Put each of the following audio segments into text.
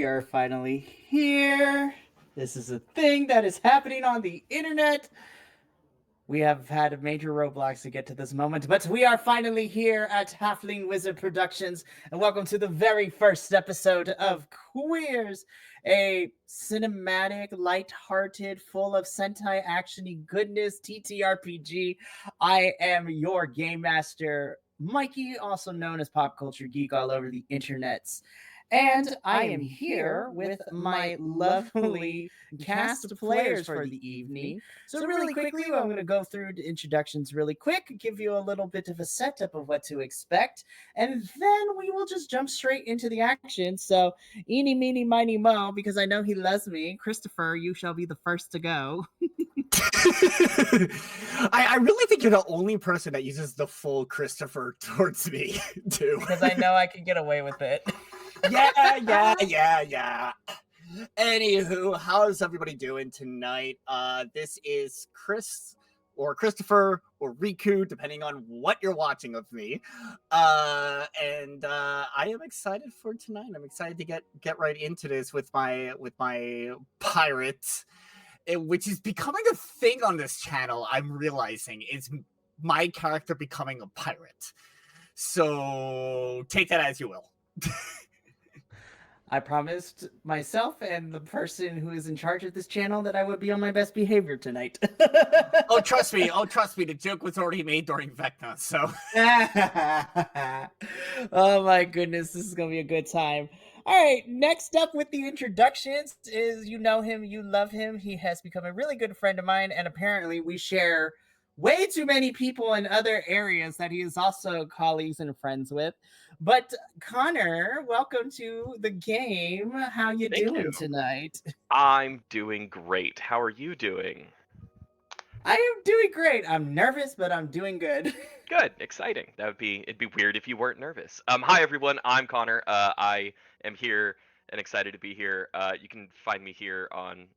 we are finally here. This is a thing that is happening on the internet. We have had major roadblocks to get to this moment, but we are finally here at Halfling Wizard Productions, and welcome to the very first episode of QUEERZ, a cinematic, light-hearted, full of Sentai action-y goodness TTRPG. I am your game master, Mikey, also known as Pop Culture Geek all over the internets. And I am here with my lovely cast of players for the evening. So, really quickly, I'm going to go through the introductions really quick, give you a little bit of a setup of what to expect, and then we will just jump straight into the action. So, eeny, meeny, miny, mo, because I know he loves me. Christopher, you shall be the first to go. I really think you're the only person that uses the full Christopher towards me, too. Because I know I can get away with it. Yeah. Anywho, how's everybody doing tonight? This is Chris or Christopher or Riku, depending on what you're watching of me. I am excited for tonight. I'm excited to get right into this with my pirate, which is becoming a thing on this channel. I'm realizing is my character becoming a pirate. So take that as you will. I promised myself and the person who is in charge of this channel that I would be on my best behavior tonight. Oh, trust me. The joke was already made during Vecna, so. Oh my goodness, this is going to be a good time. All right, next up with the introductions is you know him, you love him. He has become a really good friend of mine, and apparently we share way too many people in other areas that he is also colleagues and friends with. But Connor, welcome to the game. How you doing tonight? I'm doing great. How are you doing? I am doing great. I'm nervous, but I'm doing good. Good, exciting. It'd be weird if you weren't nervous. Hi everyone. I'm Connor. I am here and excited to be here. You can find me here on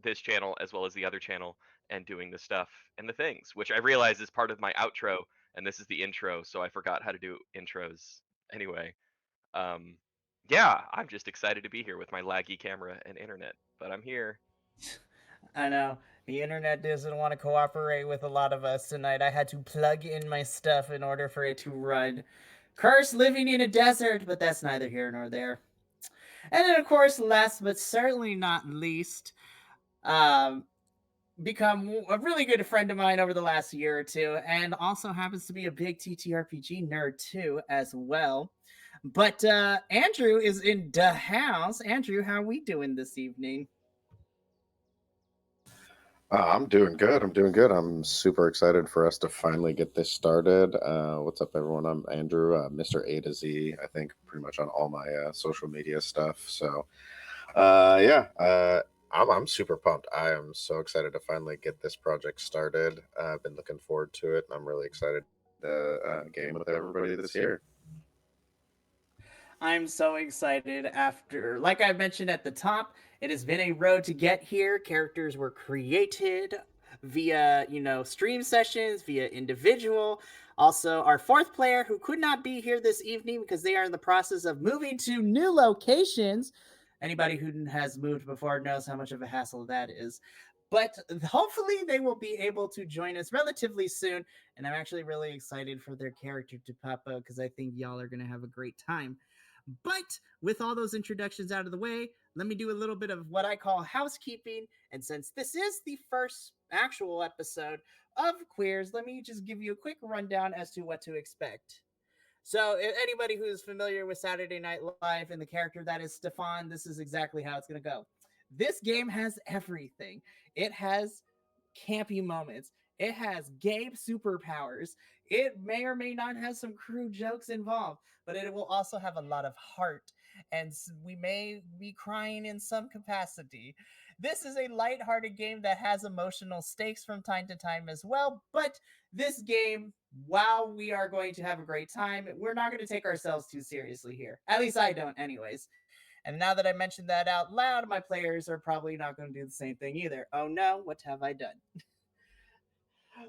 this channel as well as the other channel and doing the stuff and the things, which I realize is part of my outro, and this is the intro, so I forgot how to do intros. Anyway, yeah, I'm just excited to be here with my laggy camera and internet, but I'm here. I know. The internet doesn't want to cooperate with a lot of us tonight. I had to plug in my stuff in order for it to run. Curse living in a desert, but that's neither here nor there. And then, of course, last but certainly not least, become a really good friend of mine over the last year or two, and also happens to be a big TTRPG nerd too, as well. But Andrew is in the house. Andrew, how are we doing this evening? I'm doing good. I'm super excited for us to finally get this started. What's up, everyone? I'm Andrew, Mr. A to Z, I think, pretty much on all my social media stuff. So, I'm super pumped. I am so excited to finally get this project started. I've been looking forward to it, and I'm really excited to game with everybody that's here. I'm so excited after, like I mentioned at the top, it has been a road to get here. Characters were created via, stream sessions, via individual. Also, our fourth player who could not be here this evening because they are in the process of moving to new locations. Anybody who has moved before knows how much of a hassle that is. But hopefully they will be able to join us relatively soon. And I'm actually really excited for their character to pop up because I think y'all are going to have a great time. But with all those introductions out of the way, let me do a little bit of what I call housekeeping. And since this is the first actual episode of QUEERZ, let me just give you a quick rundown as to what to expect. So if anybody who is familiar with Saturday Night Live and the character that is Stefan, this is exactly how it's going to go. This game has everything. It has campy moments. It has Gabe superpowers. It may or may not have some crude jokes involved, but it will also have a lot of heart, and we may be crying in some capacity. This is a lighthearted game that has emotional stakes from time to time as well, but this game, while we are going to have a great time, we're not going to take ourselves too seriously here. At least I don't, anyways. And now that I mentioned that out loud, my players are probably not going to do the same thing either. Oh no, what have I done?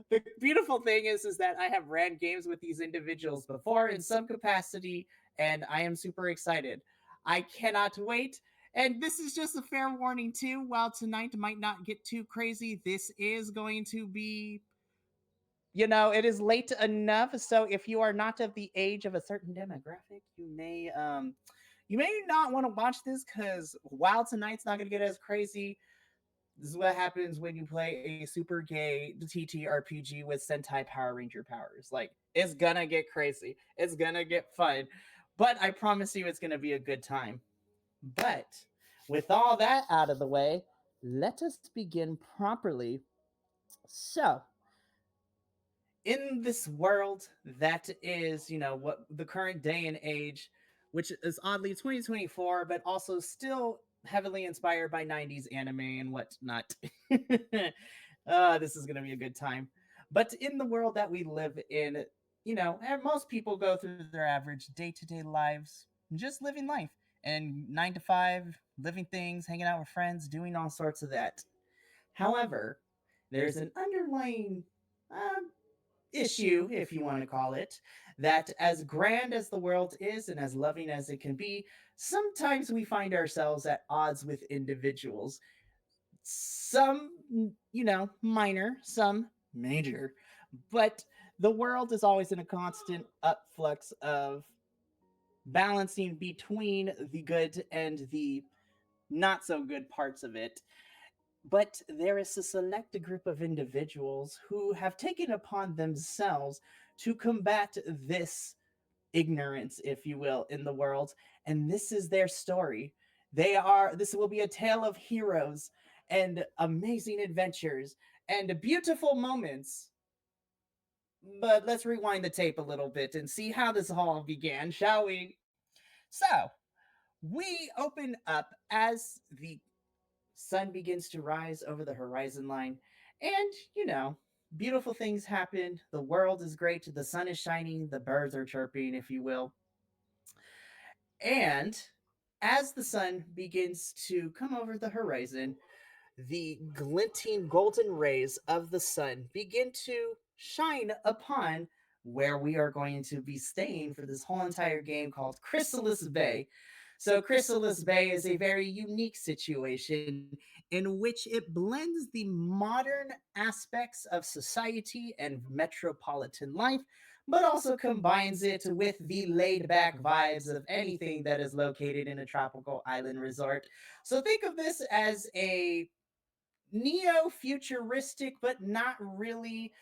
The beautiful thing is that I have ran games with these individuals before in some capacity, and I am super excited. I cannot wait. And this is just a fair warning, too. While tonight might not get too crazy, this is going to be, it is late enough. So if you are not of the age of a certain demographic, you may not want to watch this because while tonight's not going to get as crazy, this is what happens when you play a super gay TTRPG with Sentai Power Ranger powers. Like, it's gonna get crazy. It's gonna get fun. But I promise you it's gonna be a good time. But with all that out of the way, let us begin properly. So, in this world that is, what the current day and age, which is oddly 2024, but also still heavily inspired by 90s anime and whatnot. This is going to be a good time. But in the world that we live in, most people go through their average day to day lives, just living life and 9 to 5, living things, hanging out with friends, doing all sorts of that. However, there's an underlying issue, if you want to call it, that as grand as the world is and as loving as it can be, sometimes we find ourselves at odds with individuals. Some, minor, some major. But the world is always in a constant upflux of balancing between the good and the not so good parts of it. But there is a select group of individuals who have taken upon themselves to combat this ignorance, if you will, in the world. And this is their story. This will be a tale of heroes and amazing adventures and beautiful moments. But let's rewind the tape a little bit and see how this all began, shall we? So, we open up as the sun begins to rise over the horizon line. And, beautiful things happen. The world is great. The sun is shining. The birds are chirping, if you will. And as the sun begins to come over the horizon, the glinting golden rays of the sun begin to shine upon where we are going to be staying for this whole entire game called Chrysalis Bay. So, Chrysalis Bay is a very unique situation in which it blends the modern aspects of society and metropolitan life, but also combines it with the laid back vibes of anything that is located in a tropical island resort. So, think of this as a neo futuristic, but not really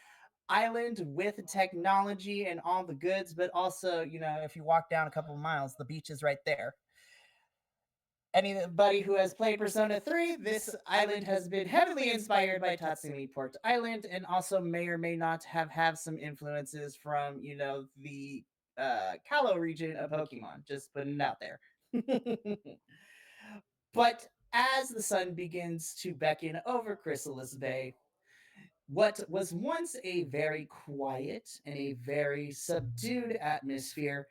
island with technology and all the goods, but also, if you walk down a couple of miles, the beach is right there. Anybody who has played Persona 3, this island has been heavily inspired by Tatsumi Port Island and also may or may not have some influences from, the Kalos region of Pokemon. Just putting it out there. But as the sun begins to beckon over Chrysalis Bay, what was once a very quiet and a very subdued atmosphere,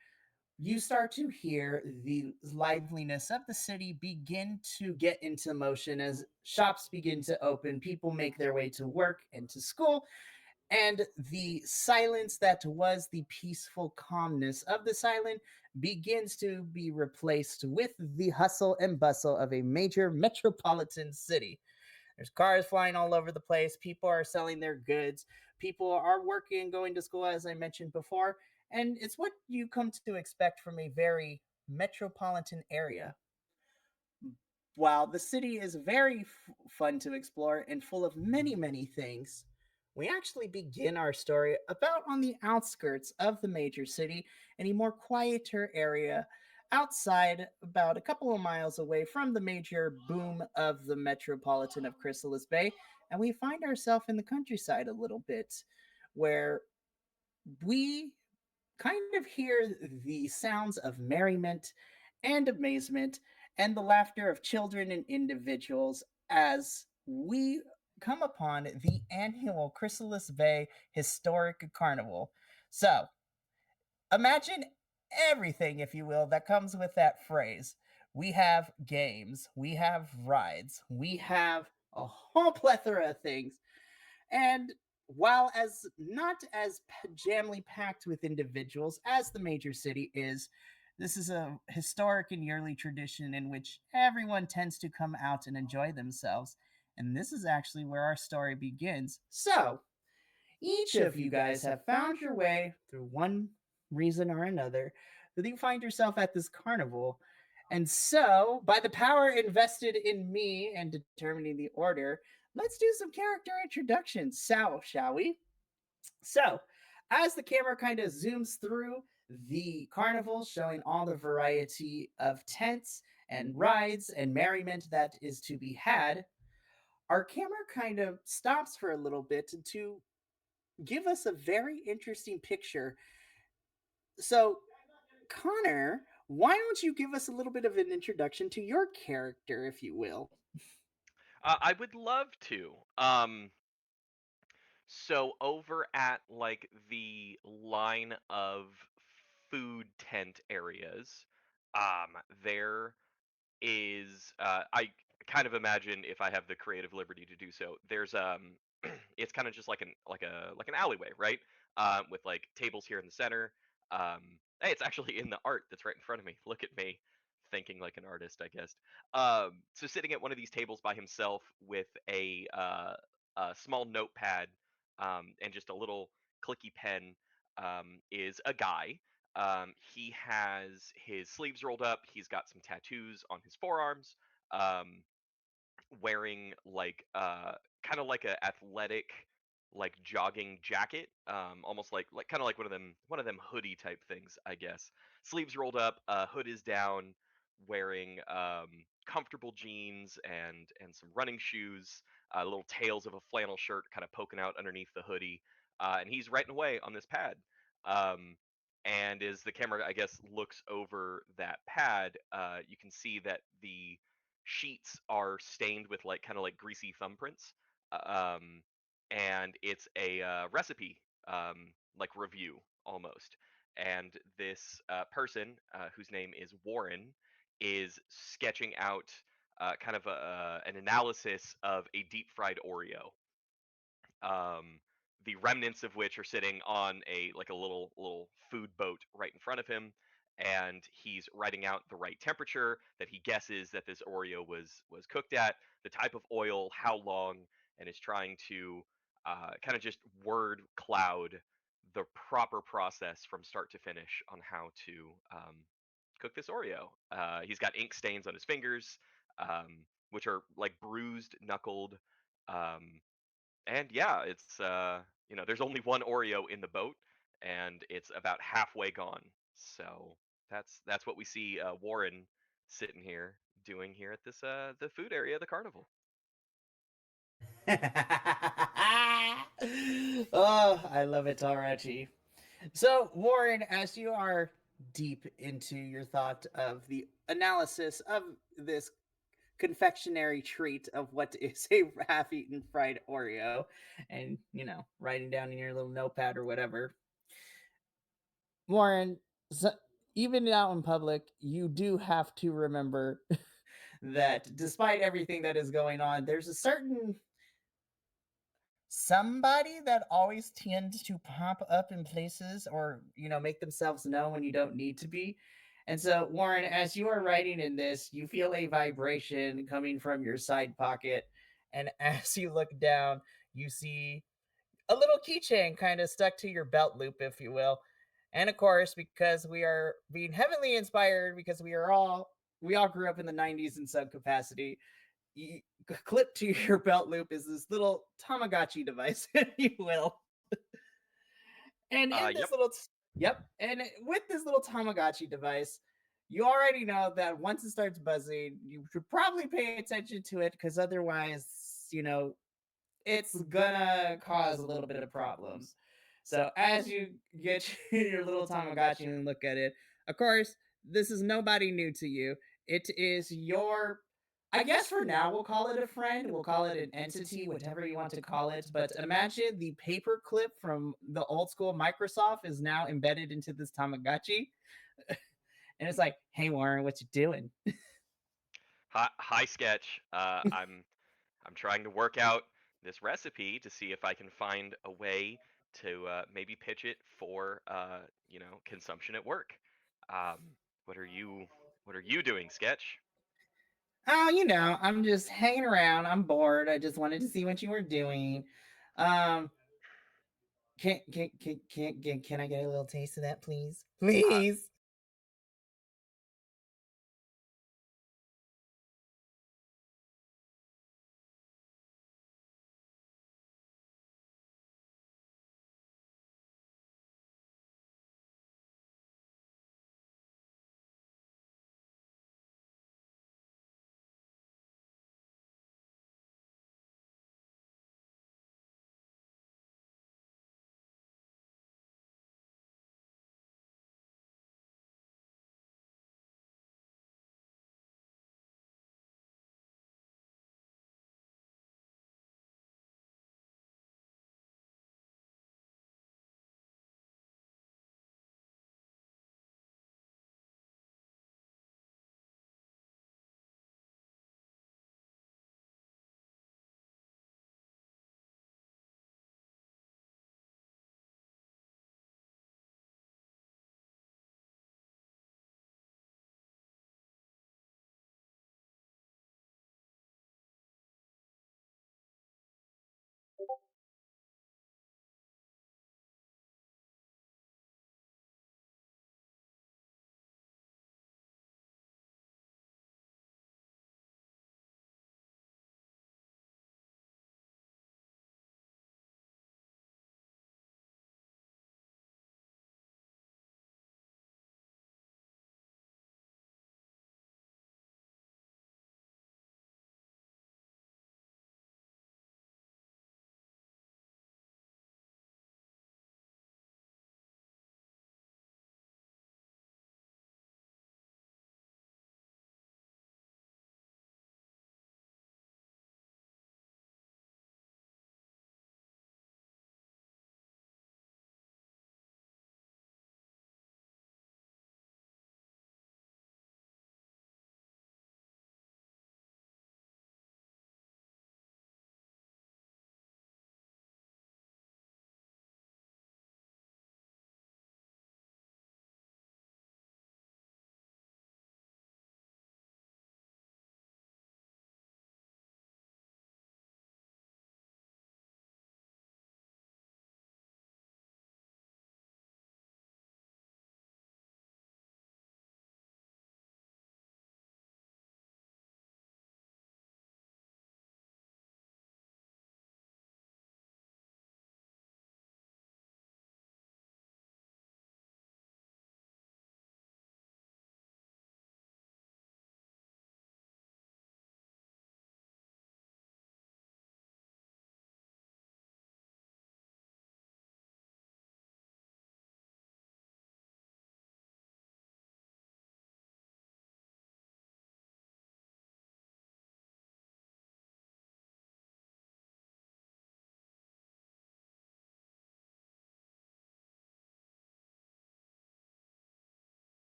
you start to hear the liveliness of the city begin to get into motion as shops begin to open, people make their way to work and to school, and the silence that was the peaceful calmness of this island begins to be replaced with the hustle and bustle of a major metropolitan city. There's cars flying all over the place. People are selling their goods. People are working, going to school, as I mentioned before. And it's what you come to expect from a very metropolitan area. While the city is very fun to explore and full of many, many things, we actually begin our story about on the outskirts of the major city in a more quieter area outside, about a couple of miles away from the major boom of the metropolitan of Chrysalis Bay. And we find ourselves in the countryside a little bit, where we kind of hear the sounds of merriment and amazement and the laughter of children and individuals as we come upon the annual Chrysalis Bay Historic Carnival. So, imagine everything, if you will, that comes with that phrase. We have games, we have rides, we have a whole plethora of things. And while not as jamly packed with individuals as the major city is, This is a historic and yearly tradition in which everyone tends to come out and enjoy themselves. And this is actually where our story begins. So, each of you guys have found your way through one reason or another that you find yourself at this carnival. And so, by the power invested in me and determining the order, let's do some character introductions. So, shall we? So, as the camera kind of zooms through the carnival, showing all the variety of tents and rides and merriment that is to be had, our camera kind of stops for a little bit to give us a very interesting picture. So, Connor, why don't you give us a little bit of an introduction to your character, if you will? I would love to. So over at like the line of food tent areas, there is I kind of imagine if I have the creative liberty to do so. There's it's kind of just like an alleyway, right? With like tables here in the center. Hey, it's actually in the art that's right in front of me. Look at me thinking like an artist, I guess. So sitting at one of these tables by himself with a small notepad and just a little clicky pen is a guy. He has his sleeves rolled up. He's got some tattoos on his forearms. Um, Wearing like kind of like a athletic like jogging jacket, almost like kind of like one of them hoodie type things, I guess. Sleeves rolled up, hood is down, wearing comfortable jeans and some running shoes, little tails of a flannel shirt kind of poking out underneath the hoodie, and he's writing away on this pad. um, and as the camera, I guess, looks over that pad, you can see that the sheets are stained with like kind of like greasy thumbprints, um, and it's a recipe like review almost. And this person, whose name is Warren, is sketching out kind of an analysis of a deep fried Oreo, the remnants of which are sitting on a like a little food boat right in front of him, and he's writing out the right temperature that he guesses that this Oreo was cooked at, the type of oil, how long, and is trying to kind of just word cloud the proper process from start to finish on how to cook this Oreo. He's got ink stains on his fingers, which are like bruised, knuckled. Um, and yeah, it's there's only one Oreo in the boat, and it's about halfway gone. So that's what we see Warren sitting here doing here at this the food area of the carnival. Oh, I love it already. So, Warren, as you are deep into your thought of the analysis of this confectionery treat of what is a half-eaten fried Oreo, and writing down in your little notepad or whatever, Warren, so even out in public, you do have to remember that despite everything that is going on, there's a certain somebody that always tends to pop up in places or make themselves known when you don't need to be. And so, Warren, as you are writing in this, you feel a vibration coming from your side pocket, and as you look down, you see a little keychain kind of stuck to your belt loop, if you will. And of course, because we are being heavily inspired, because we all grew up in the 90s in some capacity, you, clipped to your belt loop is this little Tamagotchi device, if you will. And in Yep. this little, yep, and with this little Tamagotchi device, you already know that once it starts buzzing, you should probably pay attention to it because otherwise, you know, it's gonna cause a little bit of problems. So as you get your little Tamagotchi and look at it, of course, this is nobody new to you. It is your, I guess for now we'll call it a friend, we'll call it an entity, whatever you want to call it. But imagine the paper clip from the old school Microsoft is now embedded into this Tamagotchi. And it's like, hey Warren, what you doing? Hi sketch. I'm trying to work out this recipe to see if I can find a way to maybe pitch it for consumption at work. Um, What are you doing, Sketch? Oh, I'm just hanging around. I'm bored. I just wanted to see what you were doing. Um, can I get a little taste of that, please? Uh, Please.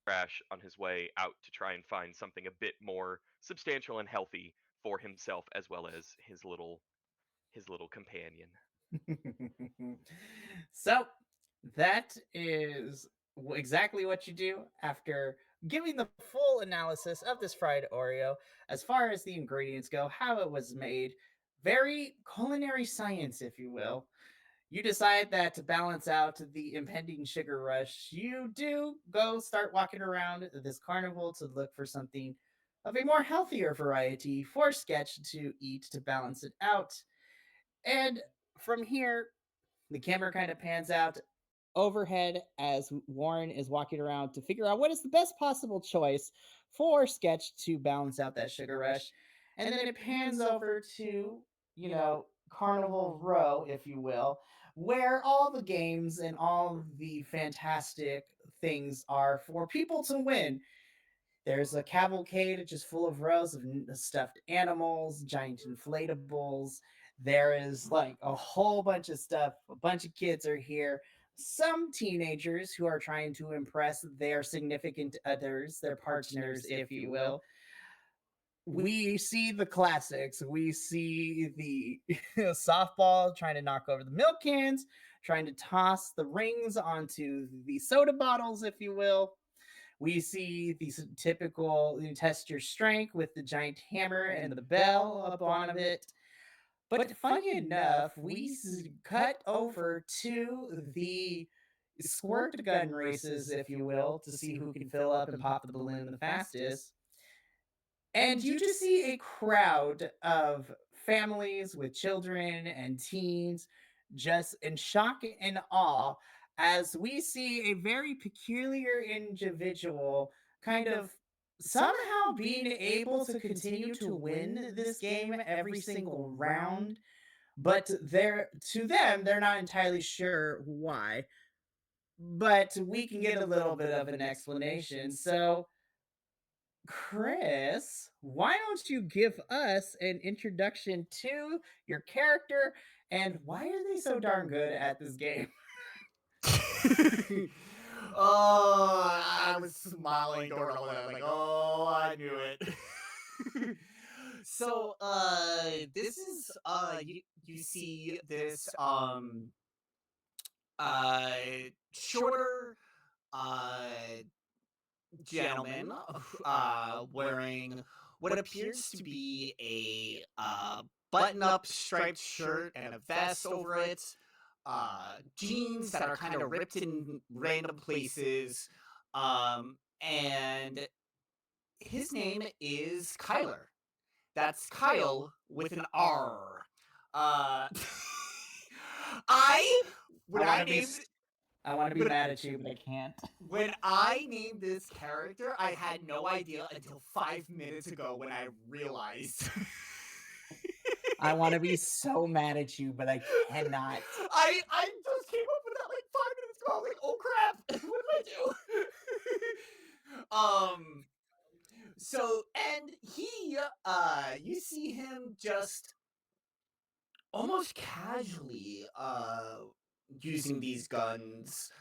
Crash on his way out to try and find something a bit more substantial and healthy for himself as well as his little companion. So that is exactly what you do after giving the full analysis of this fried Oreo as far as the ingredients go, how it was made. Very culinary science, if you will. you decide that to balance out the impending sugar rush, you do go start walking around this carnival to look for something of a more healthier variety for Sketch to eat to balance it out. And from here, the camera kind of pans out overhead as Warren is walking around to figure out what is the best possible choice for Sketch to balance out that sugar rush. And then it pans over to, Carnival Row, if you will, where all the games and all the fantastic things are for people to win. There's a cavalcade just full of rows of stuffed animals, giant inflatables. There is like a whole bunch of stuff. A bunch of kids are here. Some teenagers who are trying to impress their significant others, their partners, if you will. We see the classics. We see the softball trying to knock over the milk cans, trying to toss the rings onto the soda bottles, if you will. We see these typical test your strength with the giant hammer and the bell up on it. But funny enough, we cut over to the squirt gun races, if you will, to see who can fill up and pop the balloon the fastest. And you just see a crowd of families with children and teens just in shock and awe as we see a very peculiar individual kind of somehow being able to continue to win this game every single round. But to them, they're not entirely sure why. But we can get a little bit of an explanation. So, Chris, why don't you give us an introduction to your character and why are they so darn good at this game? Oh, I was smiling during all that. Like, oh, I knew it. So, this is you see this shorter gentleman wearing what appears to be a button-up striped shirt and a vest over it, jeans that are kind of ripped in random places, and his name is Kyler. That's Kyle with an R. I when I named I want to be mad at you, but I can't. when I named this character, I had no idea until 5 minutes ago when I realized. I want to be so mad at you, but I cannot. I just came up with that like 5 minutes ago. I was like, oh crap, what did I do? So and he you see him just almost casually using these guns,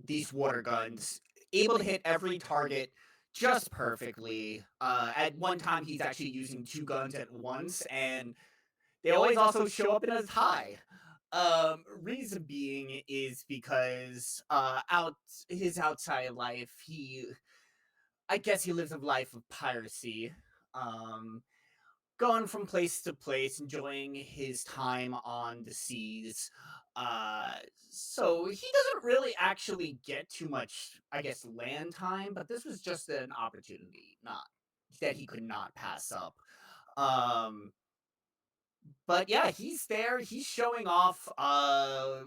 these water guns, able to hit every target just perfectly. At one time, he's actually using 2 guns at once, and they always also show up in a tie. Reason being is because his outside life, I guess he lives a life of piracy. Um, Going from place to place, enjoying his time on the seas. So he doesn't really actually get too much, I guess, land time, but this was just an opportunity not that he could not pass up. Um, but yeah, he's there. He's showing off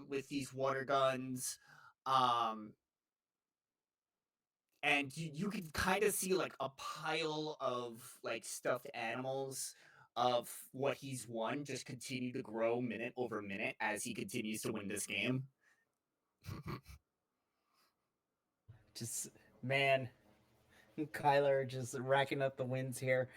with these water guns. Um, and you can kind of see like a pile of like stuffed animals of what he's won just continue to grow minute over minute as he continues to win this game. Just, man, Kyler just racking up the wins here.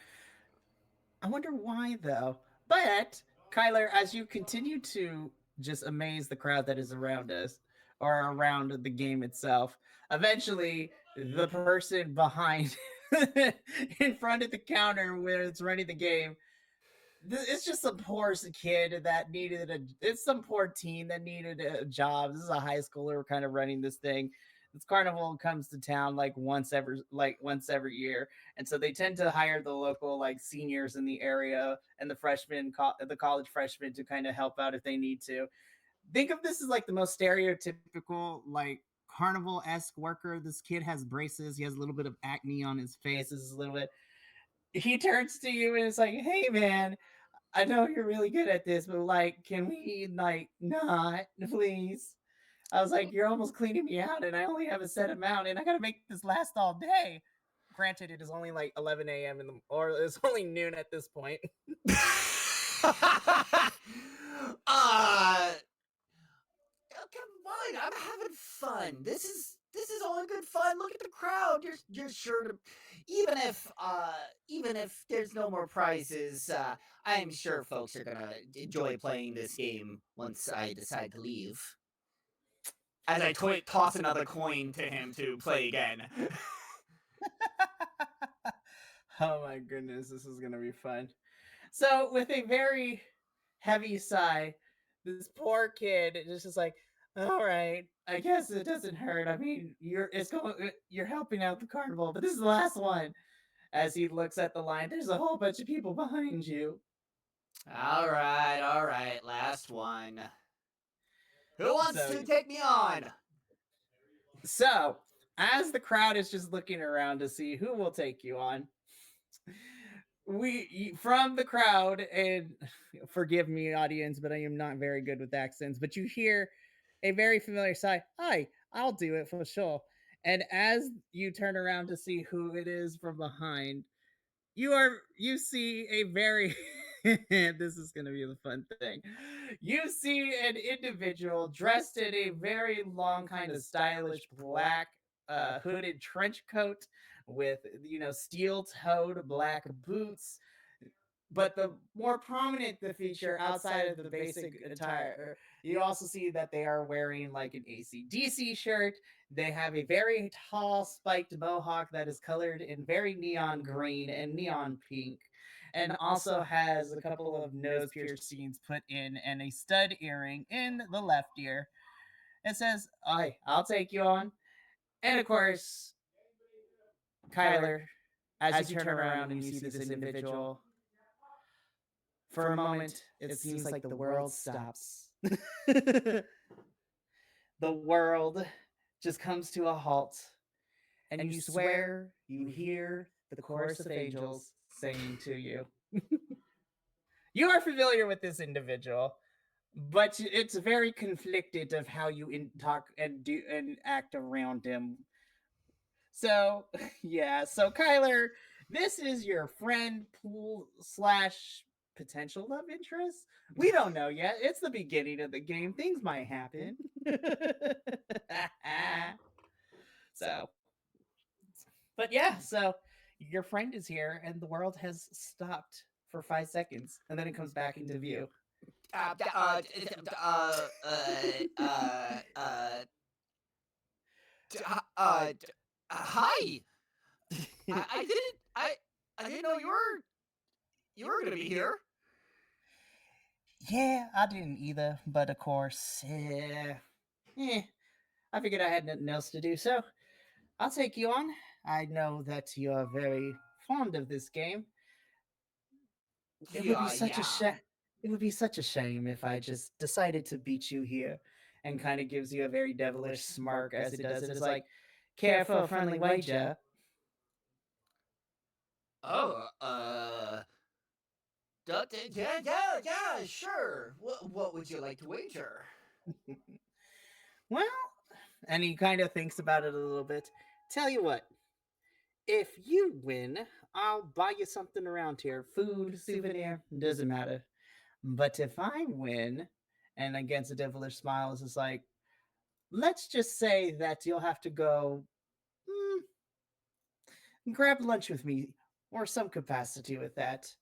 I wonder why, though. But, Kyler, as you continue to just amaze the crowd that is around us, or around the game itself, eventually the person behind, in front of the counter where it's running the game, it's just some poor kid that needed it's some poor teen that needed a job. This is a high schooler kind of running this thing. this carnival comes to town like once every year, and so they tend to hire the local like seniors in the area and the the college freshmen to kind of help out if they need to. Think of this as like the most stereotypical like carnival-esque worker. This kid has braces. He has a little bit of acne on his face. This is a little bit. He turns to you and it's like, "Hey, man, I know you're really good at this, but like, can we like not, please?" I was like, "You're almost cleaning me out, and I only have a set amount, and I gotta make this last all day." Granted, it is only like 11 a.m. or it's only noon at this point. Come on, I'm having fun. This is all good fun. Look at the crowd. You're sure to, even if there's no more prizes, I'm sure folks are gonna enjoy playing this game once I decide to leave. As I toss another coin to him to play again. Oh my goodness, this is gonna be fun. So, with a very heavy sigh, this poor kid is just like, "All right, I guess it doesn't hurt. I mean, you're helping out the carnival, but this is the last one." As he looks at the line, there's a whole bunch of people behind you. All right, last one. Who wants So- to take me on? So, as the crowd is just looking around to see who will take you on, from the crowd, and forgive me, audience, but I am not very good with accents, but you hear a very familiar sigh. "Hi, I'll do it for sure." And as you turn around to see who it is from behind, you see a very this is going to be the fun thing. You see an individual dressed in a very long kind of stylish black hooded trench coat with steel-toed black boots. But the more prominent the feature outside of the basic attire, you also see that they are wearing like an AC/DC shirt. They have a very tall spiked mohawk that is colored in very neon green and neon pink, and also has a couple of nose piercings put in and a stud earring in the left ear. It says, "Hi, I'll take you on." And of course, Kyler, as you turn around and you see this individual, for a moment, it seems like the world stops. The world just comes to a halt, and you swear you hear the chorus of angels singing to you. You are familiar with this individual, but it's very conflicted of how you talk and do and act around him. So, yeah. So, Kyler, this is your friend pool slash potential love interest. We don't know yet. It's the beginning of the game. Things might happen. So, but yeah. So, your friend is here, and the world has stopped for 5 seconds, and then it comes back into view. Hi. I didn't know you were gonna be here. Yeah, I didn't either, but of course, I figured I had nothing else to do, so I'll take you on. I know that you are very fond of this game. It would be such a It would be such a shame if I just decided to beat you here, and kind of gives you a very devilish smirk as it does it. It's like, "Care for a friendly wager?" Oh, yeah, sure. What would you like to wager? Well, and he kind of thinks about it a little bit. "Tell you what, if you win, I'll buy you something around here. Food, souvenir, doesn't matter. But if I win," and against a devilish smile, it's just like, "let's just say that you'll have to go grab lunch with me, or some capacity with that."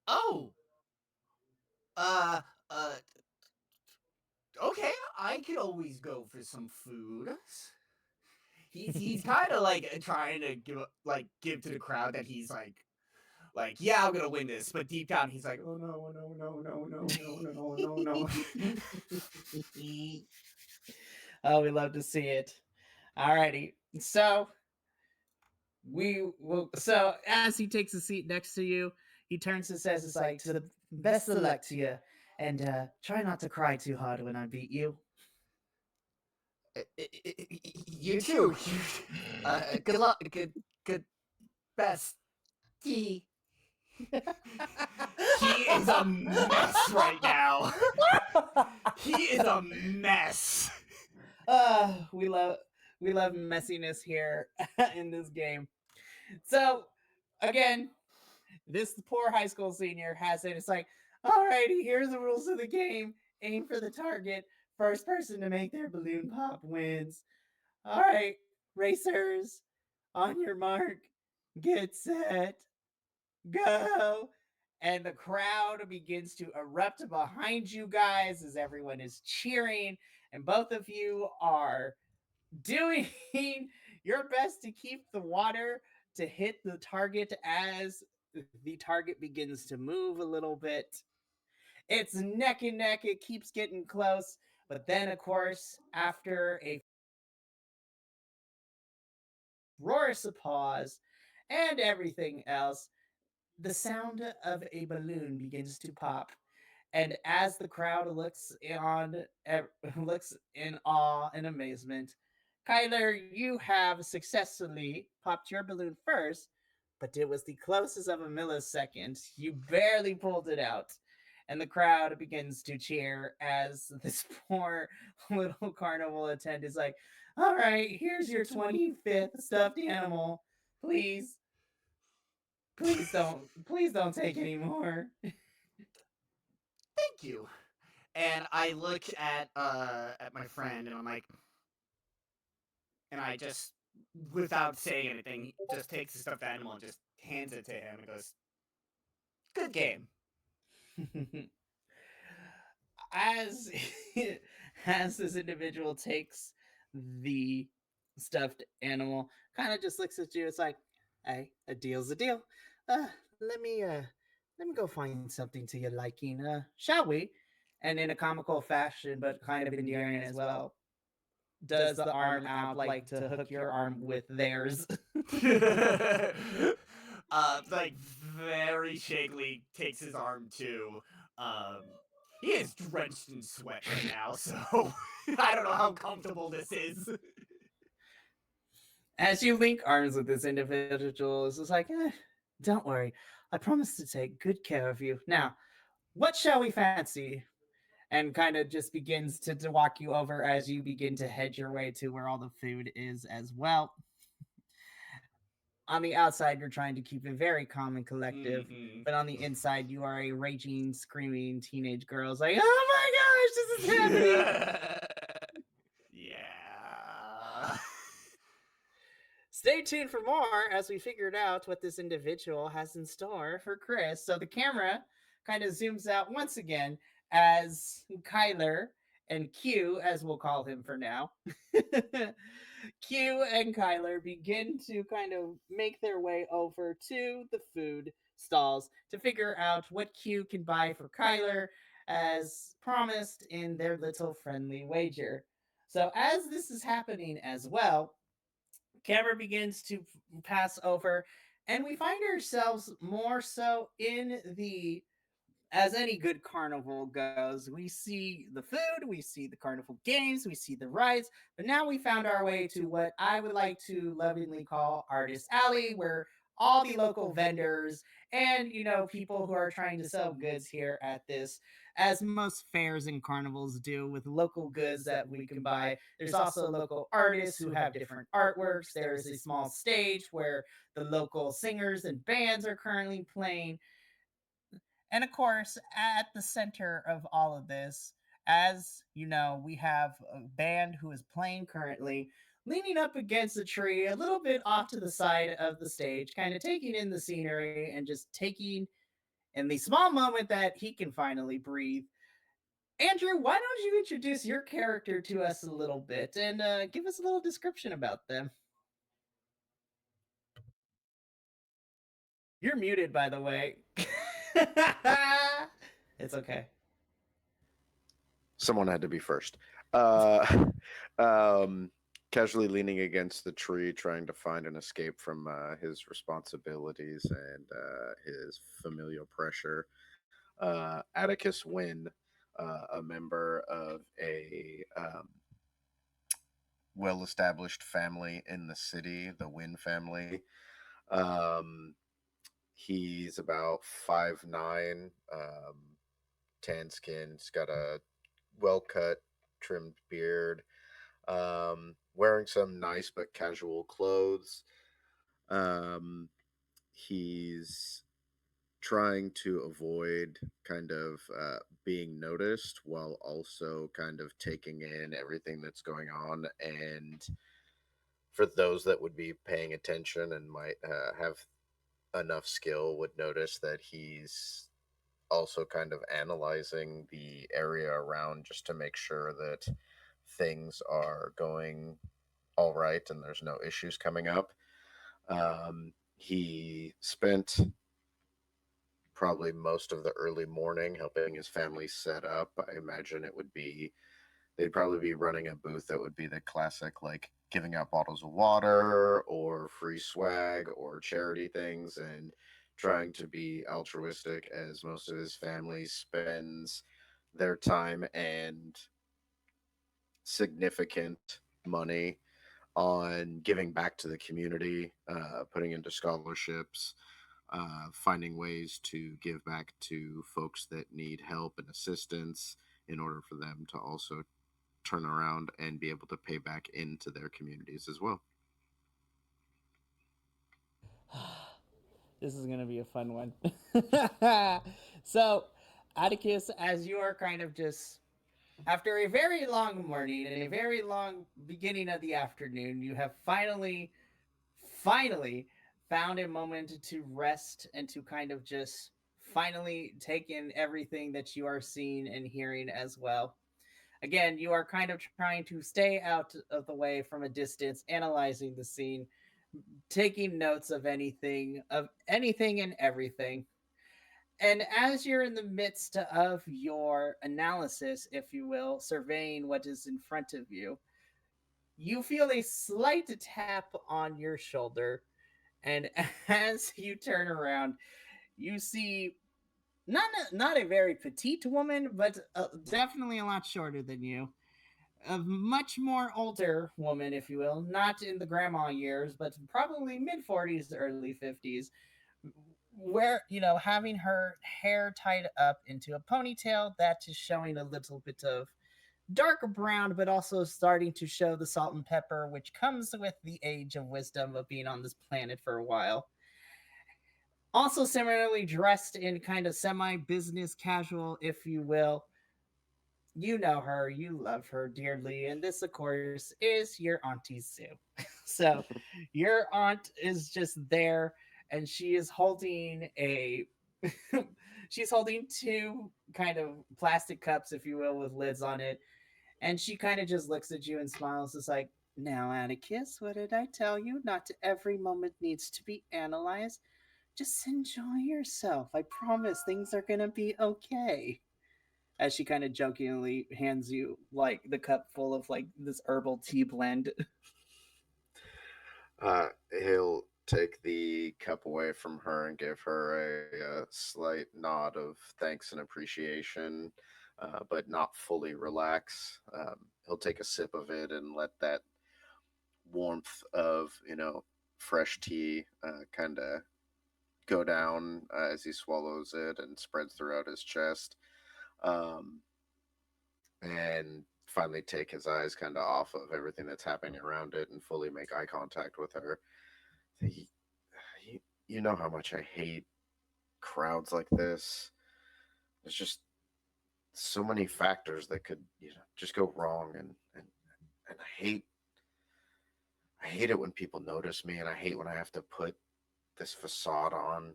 Oh, uh, okay, I could always go for some food. He's kind of like trying to give to the crowd that he's like like, yeah, I'm gonna win this, but deep down he's like, oh no, no, no, no, no, no, no, no, no. Oh, we love to see it. Alrighty. So we will. So as he takes a seat next to you, he turns and says, "It's like to the best of luck to you, and try not to cry too hard when I beat you." You too. Good luck. Good best. He is a mess right now. He is a mess. We love messiness here in this game. So again, this poor high school senior has it. It's like, alrighty, here's the rules of the game. Aim for the target. First person to make their balloon pop wins. All right, racers, on your mark, get set, go. And the crowd begins to erupt behind you guys as everyone is cheering. And both of you are doing your best to keep the water to hit the target as the target begins to move a little bit. It's neck and neck. It keeps getting close. But then, of course, after a roars applause and everything else, the sound of a balloon begins to pop. And as the crowd looks in awe and amazement, Kyler, you have successfully popped your balloon first, but it was the closest of a millisecond. You barely pulled it out. And the crowd begins to cheer as this poor little carnival attendant is like, all right, here's your 25th stuffed animal. Please, please don't take any more. Thank you. And I look at my friend and I'm like, and I just, without saying anything, just takes the stuffed animal and just hands it to him and goes, good game. as as this individual takes the stuffed animal, kind of just looks at you. It's like, hey, a deal's a deal. Uh, let me go find something to your liking. Shall we? And in a comical fashion, but kind of endearing as well, does the arm out like to hook your arm with theirs? Like very shakily takes his arm too. He is drenched in sweat right now, so I don't know how comfortable this is. As you link arms with this individual, it's just like, don't worry, I promise to take good care of you. Now, what shall we fancy? And kind of just begins to walk you over as you begin to head your way to where all the food is as well. On the outside, you're trying to keep it very calm and collective, but on the inside, you are a raging, screaming teenage girl. It's like, oh my gosh, this is happening! Yeah. Stay tuned for more as we figured out what this individual has in store for Chris. So the camera kind of zooms out once again as Kyler and Q, as we'll call him for now, Q and Kyler begin to kind of make their way over to the food stalls to figure out what Q can buy for Kyler as promised in their little friendly wager. So as this is happening as well, camera begins to pass over, and we find ourselves more so in the, as any good carnival goes, we see the food, we see the carnival games, we see the rides, but now we found our way to what I would like to lovingly call Artist Alley, where all the local vendors and, people who are trying to sell goods here at this, as most fairs and carnivals do, with local goods that we can buy. There's also local artists who have different artworks. There is a small stage where the local singers and bands are currently playing. And of course, at the center of all of this, as you know, we have a band who is playing currently, leaning up against a tree, a little bit off to the side of the stage, kind of taking in the scenery and just taking in the small moment that he can finally breathe. Andrew, why don't you introduce your character to us a little bit and give us a little description about them? You're muted, by the way. It's okay. Someone had to be first. Uh, casually leaning against the tree, trying to find an escape from his responsibilities and his familial pressure. Atticus Wynn, a member of a well established family in the city, the Wynn family. Um, he's about 5'9", tan skin. He's got a well cut, trimmed beard, wearing some nice but casual clothes. He's trying to avoid kind of being noticed while also kind of taking in everything that's going on. And for those that would be paying attention and might have enough skill, would notice that he's also kind of analyzing the area around just to make sure that things are going all right and there's no issues coming up. He spent probably most of the early morning helping his family set up. I imagine it would be, they'd probably be running a booth that would be the classic, like giving out bottles of water or free swag or charity things, and trying to be altruistic as most of his family spends their time and significant money on giving back to the community, putting into scholarships, finding ways to give back to folks that need help and assistance in order for them to also turn around and be able to pay back into their communities as well. This is gonna be a fun one. So, Atticus, as you are kind of just after a very long morning and a very long beginning of the afternoon, you have finally found a moment to rest and to kind of just finally take in everything that you are seeing and hearing as well. Again, you are kind of trying to stay out of the way from a distance, analyzing the scene, taking notes of anything and everything. And as you're in the midst of your analysis, if you will, surveying what is in front of you, you feel a slight tap on your shoulder. And as you turn around, you see not a very petite woman, but definitely a lot shorter than you. A much more older woman, if you will, not in the grandma years, but probably mid 40s, early 50s, where, having her hair tied up into a ponytail that is showing a little bit of dark brown, but also starting to show the salt and pepper, which comes with the age of wisdom of being on this planet for a while. Also, similarly dressed in kind of semi business casual, if you will. You know her, you love her dearly, and this, of course, is your Auntie Sue. So, your aunt is just there, and she is holding a. She's holding two kind of plastic cups, if you will, with lids on it, and she kind of just looks at you and smiles. It's like, now, Atticus, what did I tell you? Not every moment needs to be analyzed. Just enjoy yourself. I promise things are gonna be okay. As she kind of jokingly hands you like the cup full of like this herbal tea blend. He'll take the cup away from her and give her a slight nod of thanks and appreciation, but not fully relax. He'll take a sip of it and let that warmth of, fresh tea kind of go down as he swallows it and spreads throughout his chest. Um, and finally take his eyes kind of off of everything that's happening around it and fully make eye contact with her. He, you know how much I hate crowds like this. There's just so many factors that could, just go wrong, and I hate it when people notice me, and I hate when I have to put this facade on.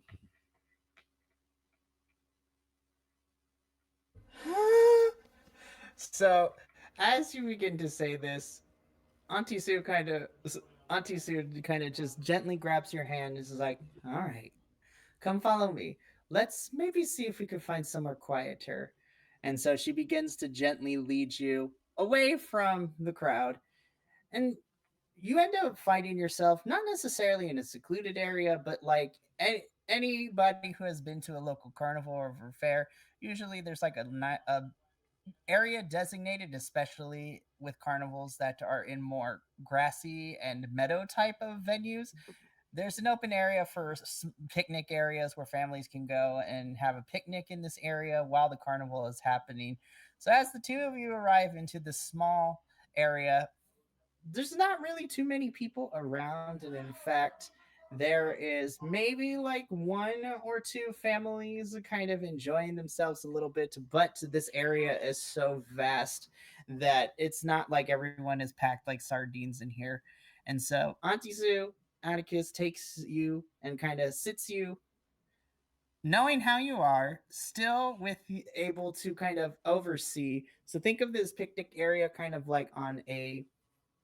So, as you begin to say this, Auntie Sue kind of Auntie Sue kind of just gently grabs your hand and is like, "All right, Come follow me. Let's maybe see if we can find somewhere quieter. And so she begins to gently lead you away from the crowd. And you end up finding yourself not necessarily in a secluded area, but like anybody who has been to a local carnival or fair, usually there's like a area designated, especially with carnivals that are in more grassy and meadow type of venues. There's an open area for picnic areas where families can go and have a picnic in this area while the carnival is happening. So as the two of you arrive into this small area, there's not really too many people around, and in fact there is maybe like one or two families kind of enjoying themselves a little bit, but this area is so vast that it's not like everyone is packed like sardines in here. And so Auntie Sue, Atticus takes you and kind of sits you, knowing how you are, still with able to kind of oversee. So think of this picnic area kind of like on a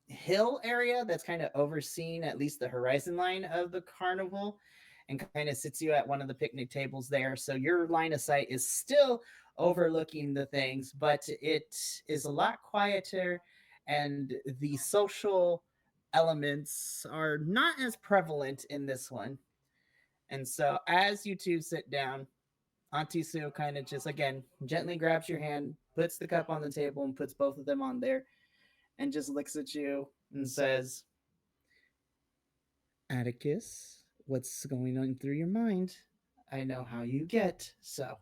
hill area that's kind of overseeing at least the horizon line of the carnival, and kind of sits you at one of the picnic tables there. So your line of sight is still overlooking the things, but it is a lot quieter, and the social elements are not as prevalent in this one. And so as you two sit down, Auntie Sue kind of just again gently grabs your hand, puts the cup on the table, and puts both of them on there, and just looks at you and says, Atticus, what's going on through your mind? I know how you get, so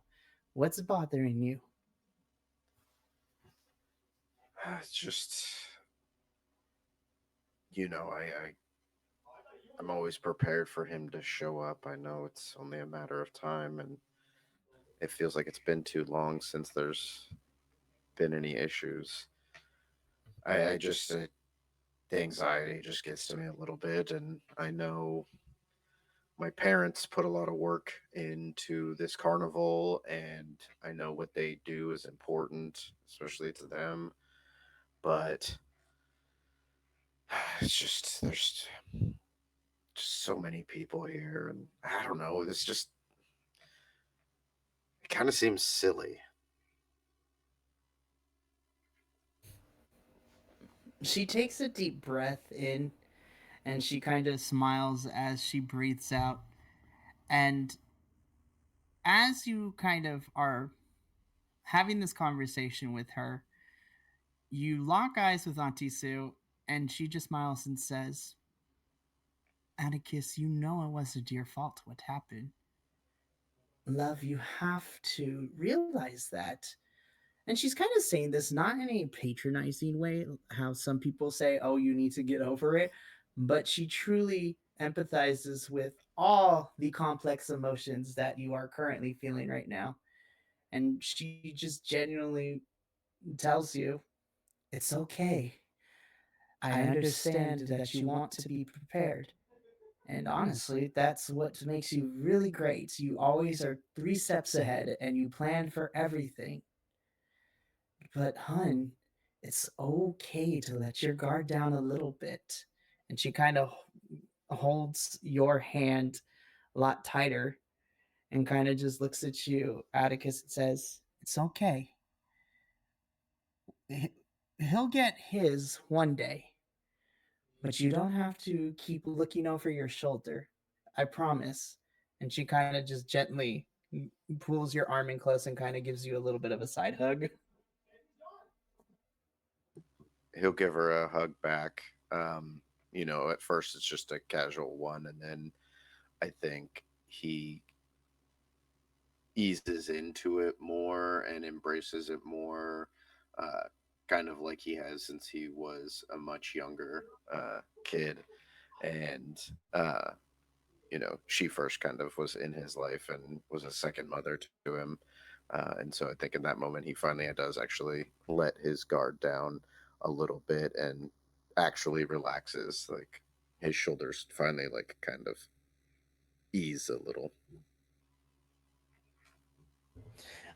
what's bothering you? It's just, you know, I'm always prepared for him to show up. I know it's only a matter of time, and it feels like it's been too long since there's been any issues. I just the anxiety just gets to me a little bit, and I know my parents put a lot of work into this carnival, and I know what they do is important, especially to them. But it's just just so many people here, and I don't know. This just it kind of seems silly. She takes a deep breath in, and she kind of smiles as she breathes out. And as you kind of are having this conversation with her, you lock eyes with Auntie Sue, and she just smiles and says, Atticus, you know it wasn't your fault what happened. Love, you have to realize that. And she's kind of saying this not in a patronizing way, how some people say, oh, you need to get over it, but she truly empathizes with all the complex emotions that you are currently feeling right now. And she just genuinely tells you, it's okay. I understand that you want to be prepared. And honestly, that's what makes you really great. You always are 3 steps ahead and you plan for everything. But, hun, it's okay to let your guard down a little bit. And she kind of holds your hand a lot tighter and kind of just looks at you, Atticus, and says, it's okay. He'll get his one day, but you don't have to keep looking over your shoulder. I promise. And she kind of just gently pulls your arm in close and kind of gives you a little bit of a side hug. He'll give her a hug back. At first it's just a casual one, and then I think he eases into it more and embraces it more, uh, kind of like he has since he was a much younger kid. And, she first kind of was in his life and was a second mother to him. And so I think in that moment, he finally does actually let his guard down a little bit and actually relaxes. Like his shoulders finally, like, kind of ease a little.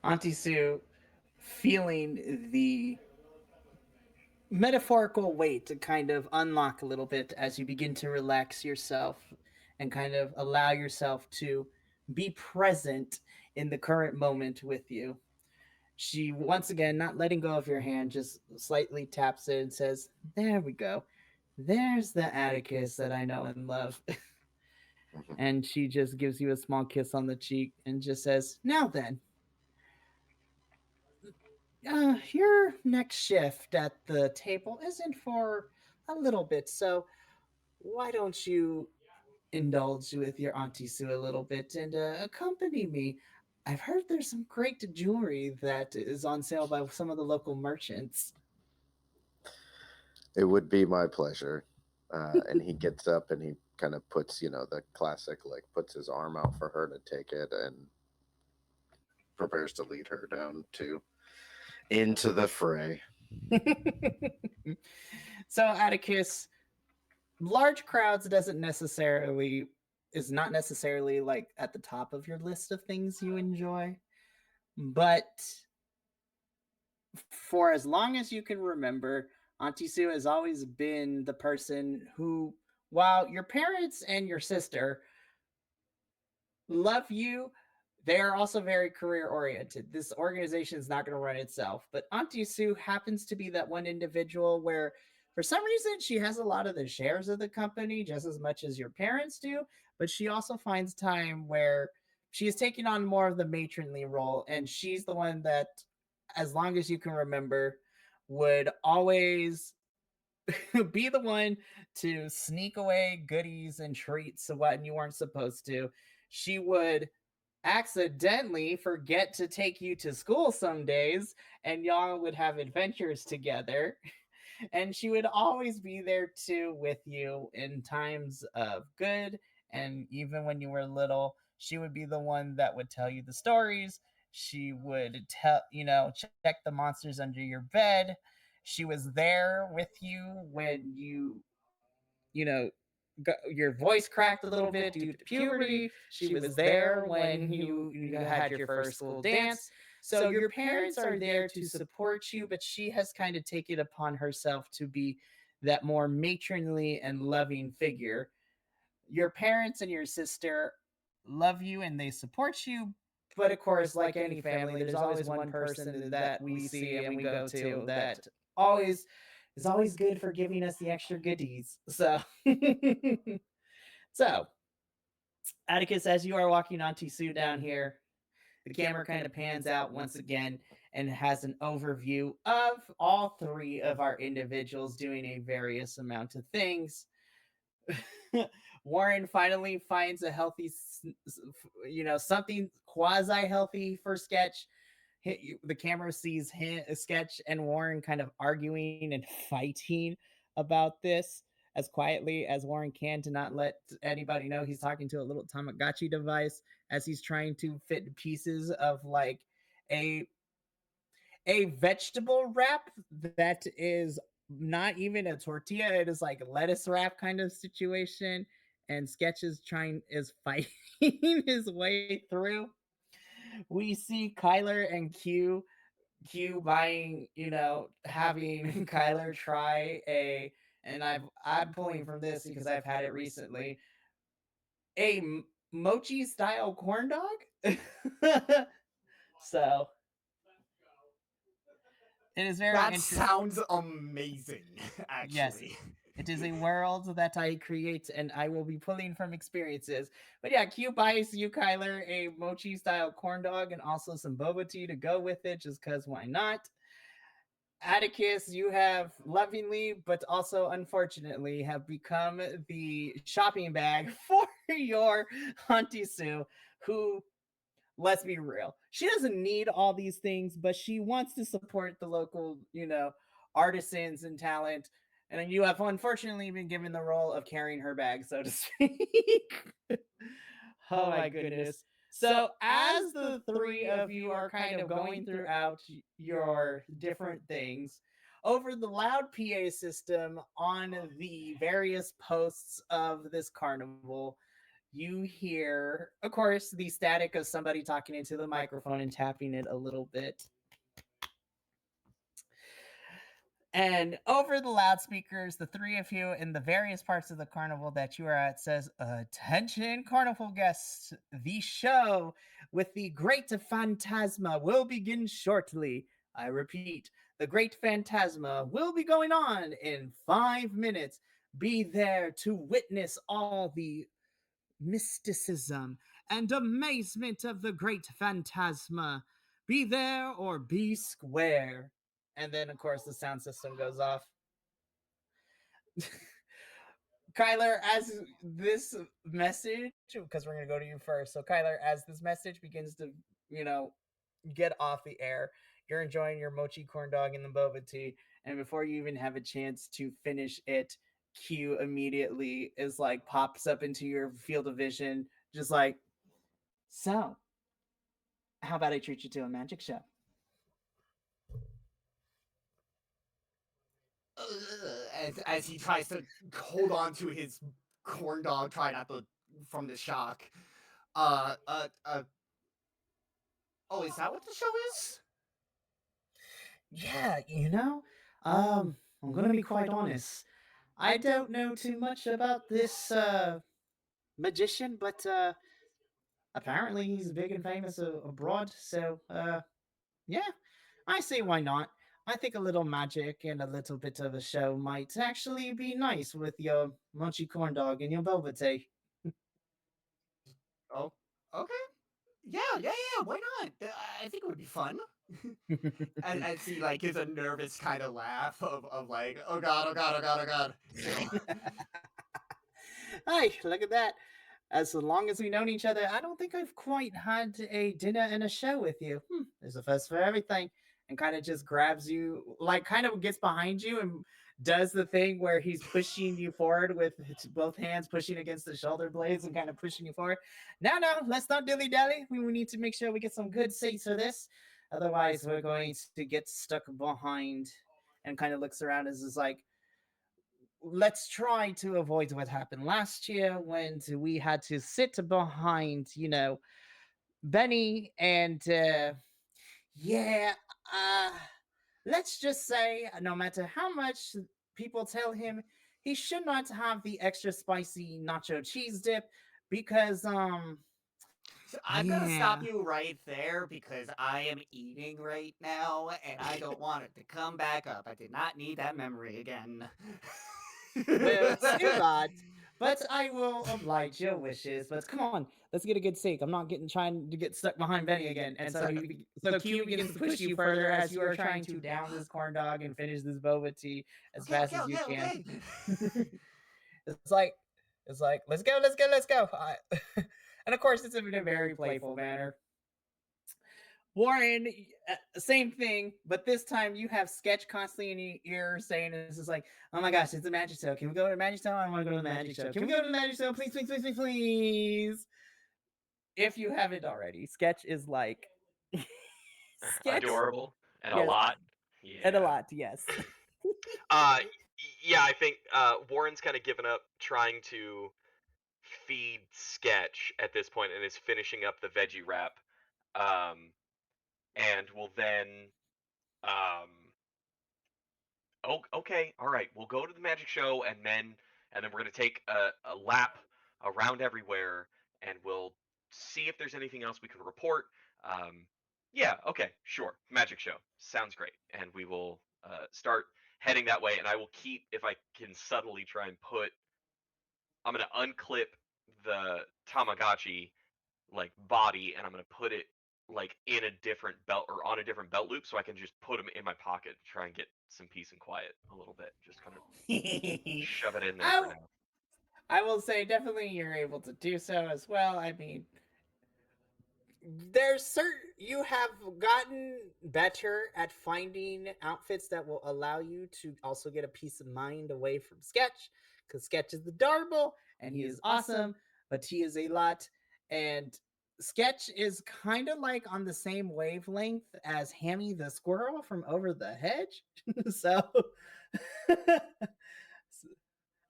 Auntie Sue, feeling the metaphorical weight to kind of unlock a little bit as you begin to relax yourself and kind of allow yourself to be present in the current moment with you. She, once again, not letting go of your hand, just slightly taps it and says, "There we go. There's the Atticus that I know and love." Mhm. And she just gives you a small kiss on the cheek and just says, "Now then, your next shift at the table isn't for a little bit, so why don't you indulge with your Auntie Sue a little bit and accompany me? I've heard there's some great jewelry that is on sale by some of the local merchants." It would be my pleasure. And he gets up and he kind of puts, the classic, like, puts his arm out for her to take it and prepares to lead her down to into the fray. So, Atticus, large crowds doesn't necessarily is not necessarily like at the top of your list of things you enjoy, but for as long as you can remember, Auntie Sue has always been the person who, while your parents and your sister love you, they are also very career oriented. This organization is not going to run itself, but Auntie Sue happens to be that one individual where, for some reason, she has a lot of the shares of the company just as much as your parents do, but she also finds time where she is taking on more of the matronly role, and she's the one that, as long as you can remember, would always be the one to sneak away goodies and treats when you weren't supposed to. She would accidentally forget to take you to school some days, and y'all would have adventures together. And she would always be there too with you in times of good. And even when you were little, she would be the one that would tell you the stories. She would check the monsters under your bed. She was there with you when you know, your voice cracked a little bit due to puberty. She was there when you had your first school dance. So your parents are there to support you, but she has kind of taken upon herself to be that more matronly and loving figure. Your parents and your sister love you and they support you, but of course, like any family, there's always one person that we see and we go to that always is always good for giving us the extra goodies. So, so Atticus, as you are walking on Sue down here, the camera kind of pans out once again and has an overview of all three of our individuals doing a various amount of things. Warren finally finds a healthy, something quasi healthy for Sketch. The camera sees him, Sketch and Warren kind of arguing and fighting about this as quietly as Warren can to not let anybody know he's talking to a little Tamagotchi device as he's trying to fit pieces of like a vegetable wrap that is not even a tortilla, it is like lettuce wrap kind of situation, and Sketch is fighting his way through. We see Kyler and Q buying, having Kyler try and I'm pulling from this because I've had it recently, a mochi style corn dog. So it is very That interesting. sounds amazing, Yes, actually. it is a world that I create and I will be pulling from experiences. But yeah, Q buys you, Kyler, a mochi style corn dog and also some boba tea to go with it, just because why not? Atticus, you have lovingly, but also unfortunately, have become the shopping bag for your Auntie Sue, who, let's be real, she doesn't need all these things, but she wants to support the local, artisans and talent. And then you have unfortunately been given the role of carrying her bag, so to speak. Oh my goodness. So, as the three of you are kind of going throughout your different things, over the loud PA system on the various posts of this carnival, you hear, of course, the static of somebody talking into the microphone and tapping it a little bit. And over the loudspeakers, the three of you in the various parts of the carnival that you are at says, "Attention, carnival guests! The show with the Great Phantasma will begin shortly. I repeat, the Great Phantasma will be going on in 5 minutes. Be there to witness all the mysticism and amazement of the Great Phantasma. Be there or be square." And then, of course, the sound system goes off. Kyler, as this message, because we're going to go to you first. So, Kyler, as this message begins to, get off the air, you're enjoying your mochi corn dog and the boba tea. And before you even have a chance to finish it, Q immediately is like pops up into your field of vision, just like, "So, how about I treat you to a magic show?" As he tries to hold on to his corn dog, try not to from the shock. Oh, is that what the show is? Yeah, I'm gonna be quite honest. I don't know too much about this magician, but apparently he's big and famous abroad. So yeah, I say why not. I think a little magic and a little bit of a show might actually be nice with your munchy corn dog and your boba tea. Oh, okay. Yeah, why not? I think it would be fun. As he like gives a nervous kind of laugh of like, oh god, oh god, oh god, oh god. Hey, look at that. As long as we've known each other, I don't think I've quite had a dinner and a show with you. There's a first for everything. And kind of just grabs you, like kind of gets behind you and does the thing where he's pushing you forward with both hands pushing against the shoulder blades and kind of pushing you forward. No, let's not dilly dally. We need to make sure we get some good seats for this. Otherwise, we're going to get stuck behind. And kind of looks around and is like, let's try to avoid what happened last year when we had to sit behind, Benny and yeah, uh let's just say no matter how much people tell him he should not have the extra spicy nacho cheese dip because So I'm gonna stop you right there because I am eating right now and I don't want it to come back up. I did not need that memory again. Well, still not. But I will oblige your wishes. But come on, let's get a good seat. I'm not trying to get stuck behind Benny again. And so Q begins to push you further as you are trying to down this corn dog and finish this boba tea as fast as you can. It's like, let's go. And of course, it's in a very playful manner. Warren, same thing, but this time you have Sketch constantly in your ear saying this is like, "Oh my gosh, it's a magic show. Can we go to the magic show? I want to go to the magic show. Can we go to the magic show? Please, please, please, please, please." If you haven't already, Sketch is like adorable and Yes. a lot. And a lot, yes. Yeah, I think Warren's kind of given up trying to feed Sketch at this point and is finishing up the veggie wrap. And will then okay, all right, we'll go to the magic show and then we're gonna take a lap around everywhere and we'll see if there's anything else we can report. Yeah, okay, sure, magic show sounds great, and we will start heading that way. And I will keep, if I can subtly try and I'm gonna unclip the Tamagotchi like body and I'm gonna put it like in a different belt or on a different belt loop so I can just put them in my pocket to try and get some peace and quiet a little bit. Just kind of shove it in there for now. I will say definitely you're able to do so as well. I mean, there's certain you have gotten better at finding outfits that will allow you to also get a peace of mind away from Sketch, because Sketch is adorable and he is awesome, but he is a lot. And Sketch is kind of like on the same wavelength as Hammy the squirrel from Over the Hedge. So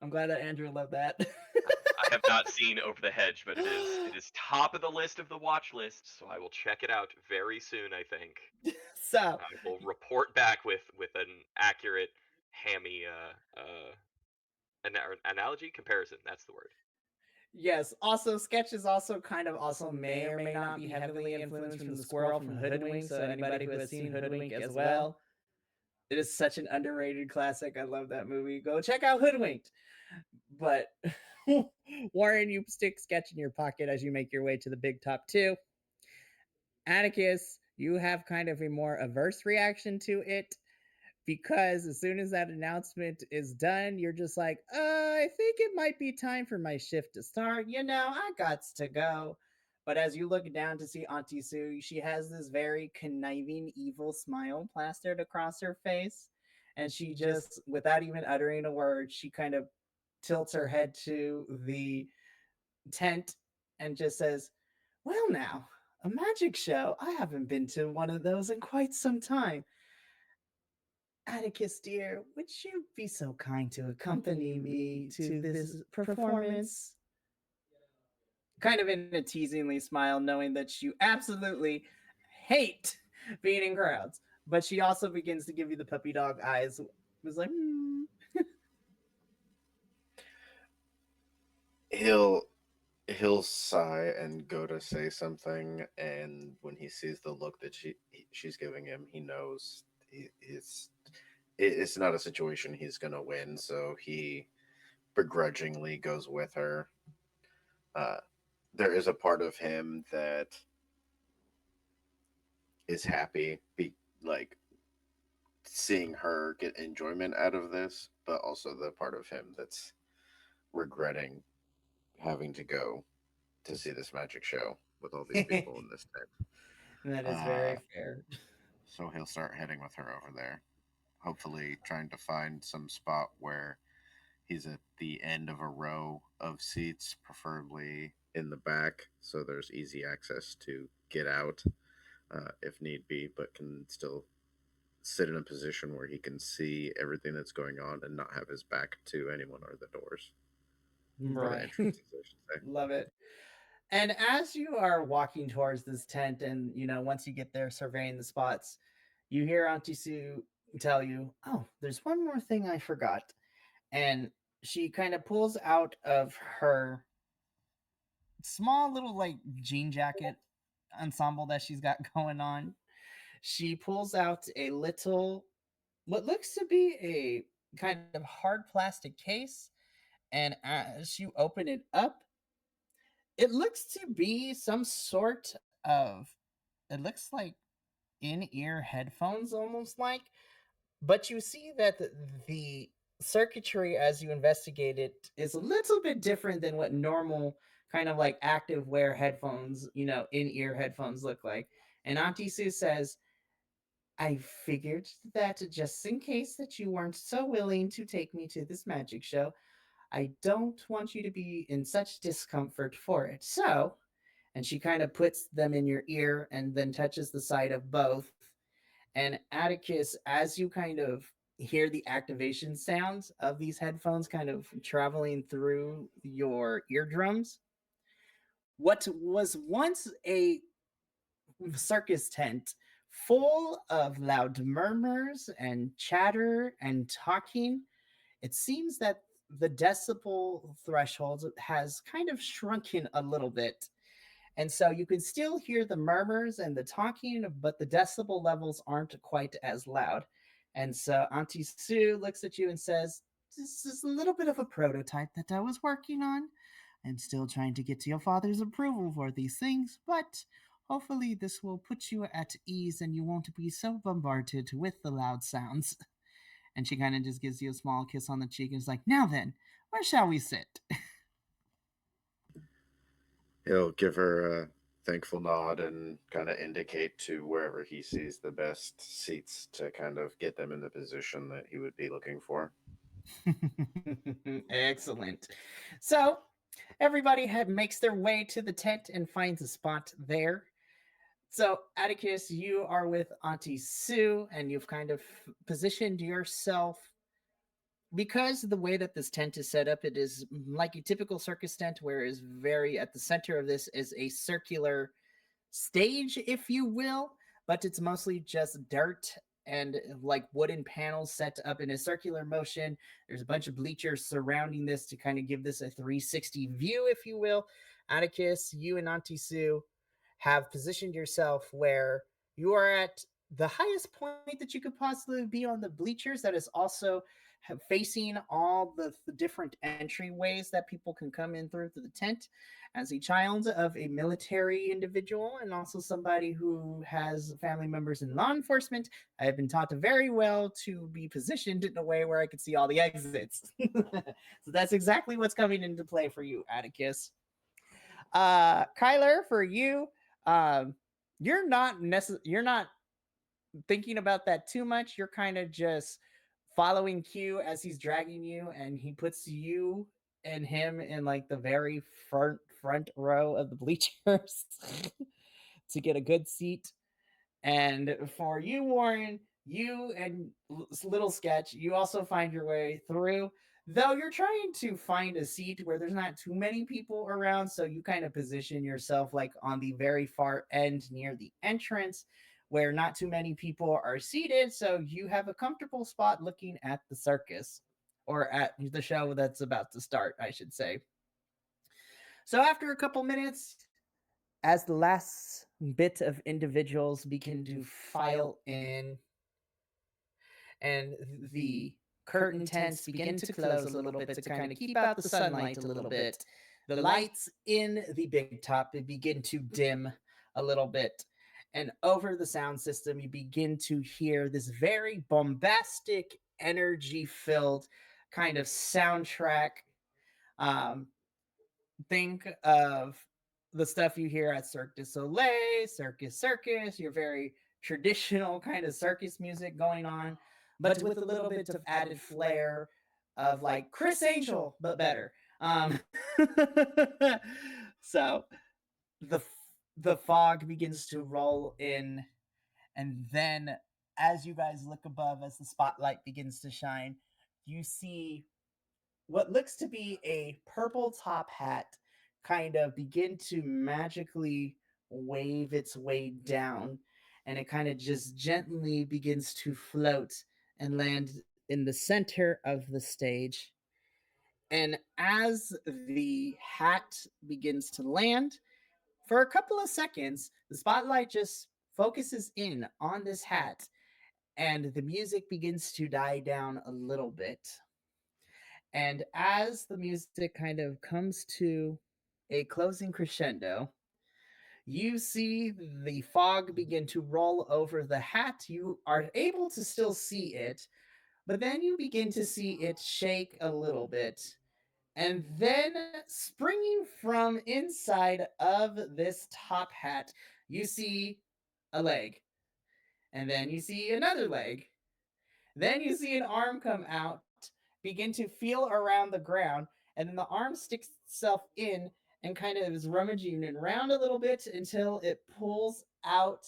I'm glad that Andrew loved that. I have not seen Over the Hedge, but it is top of the list of the watch list, so I will check it out very soon, I think. So I will report back with an accurate hammy analogy comparison. That's the word. Yes. Also, Sketch is also kind of also may or may not be heavily influenced from the squirrel from Hoodwink. So anybody who has seen Hoodwink as well, it is such an underrated classic. I love that movie. Go check out Hoodwinked. But Warren, you stick Sketch in your pocket as you make your way to the big top two. Atticus, you have kind of a more averse reaction to it because as soon as that announcement is done, you're just like, I think it might be time for my shift to start. You know, I gots to go. But as you look down to see Auntie Sue, she has this very conniving, evil smile plastered across her face. And she just, without even uttering a word, she kind of tilts her head to the tent and just says, well, now, a magic show. I haven't been to one of those in quite some time. Atticus, dear, would you be so kind to accompany me to this performance? Kind of in a teasingly smile, knowing that you absolutely hate being in crowds. But she also begins to give you the puppy dog eyes. It was like, He'll sigh and go to say something, and when he sees the look that she's giving him, he knows it's not a situation he's gonna win. So he begrudgingly goes with her. Uh, there is a part of him that is happy, like seeing her get enjoyment out of this, but also the part of him that's regretting having to go to see this magic show with all these people in this tent. that is Uh, very fair. so he'll start heading with her over there, hopefully trying to find some spot where he's at the end of a row of seats, preferably in the back, so there's easy access to get out if need be, but can still sit in a position where he can see everything that's going on and not have his back to anyone or the doors. Or the Right. entrances, I should say. Love it. And as you are walking towards this tent, and once you get there surveying the spots, you hear Auntie Sue tell you, oh, there's one more thing I forgot. And she kind of pulls out of her small little like jean jacket ensemble that she's got going on. She pulls out a little, what looks to be a kind of hard plastic case. And as you open it up, it looks to be some sort of, it looks like in-ear headphones almost like, but you see that the circuitry as you investigate it is a little bit different than what normal kind of like active wear headphones, in-ear headphones look like. And Auntie Sue says, I figured that just in case that you weren't so willing to take me to this magic show, I don't want you to be in such discomfort for it. So, and she kind of puts them in your ear and then touches the side of both. And Atticus, as you kind of hear the activation sounds of these headphones kind of traveling through your eardrums, what was once a circus tent full of loud murmurs and chatter and talking, it seems that the decibel threshold has kind of shrunken a little bit. And so you can still hear the murmurs and the talking, but the decibel levels aren't quite as loud. And so Auntie Sue looks at you and says, this is a little bit of a prototype that I was working on. I'm still trying to get your father's approval for these things, but hopefully this will put you at ease and you won't be so bombarded with the loud sounds. And she kind of just gives you a small kiss on the cheek and is like, now then, where shall we sit? He'll give her a thankful nod and kind of indicate to wherever he sees the best seats to kind of get them in the position that he would be looking for. Excellent. So everybody makes their way to the tent and finds a spot there. So Atticus, you are with Auntie Sue, and you've kind of positioned yourself because the way that this tent is set up. It is like a typical circus tent, where is very at the center of this is a circular stage, if you will, but it's mostly just dirt and like wooden panels set up in a circular motion. There's a bunch of bleachers surrounding this to kind of give this a 360 view, if you will. Atticus, you and Auntie Sue have positioned yourself where you are at the highest point that you could possibly be on the bleachers. That is also facing all the different entryways that people can come in through to the tent. As a child of a military individual and also somebody who has family members in law enforcement, I have been taught very well to be positioned in a way where I could see all the exits. So that's exactly what's coming into play for you, Atticus. Kyler, for you, um, you're not thinking about that too much. You're kind of just following Q as he's dragging you, and he puts you and him in like the very front row of the bleachers to get a good seat. And for you, Warren, you and Little Sketch, you also find your way through. Though you're trying to find a seat where there's not too many people around, so you kind of position yourself like on the very far end near the entrance where not too many people are seated, so you have a comfortable spot looking at the circus or at the show that's about to start, I should say. So after a couple minutes, as the last bit of individuals begin to file in and the curtain tents begin to close a little bit to kind of keep out the sunlight a little bit, the lights in the big top begin to dim a little bit. And over the sound system, you begin to hear this very bombastic, energy filled kind of soundtrack. Um, think of the stuff you hear at Cirque du Soleil, Circus, your very traditional kind of circus music going on, but with a little bit of added flair of like Chris Angel, but better. Um, so the the fog begins to roll in, and then as you guys look above, as the spotlight begins to shine, you see what looks to be a purple top hat kind of begin to magically wave its way down, and it kind of just gently begins to float and land in the center of the stage. And as the hat begins to land, for a couple of seconds, the spotlight just focuses in on this hat, and the music begins to die down a little bit. And as the music kind of comes to a closing crescendo, you see the fog begin to roll over the hat. You are able to still see it, but then you begin to see it shake a little bit. And then, springing from inside of this top hat, you see a leg. And then you see another leg. Then you see an arm come out, begin to feel around the ground, and then the arm sticks itself in and kind of is rummaging it around a little bit until it pulls out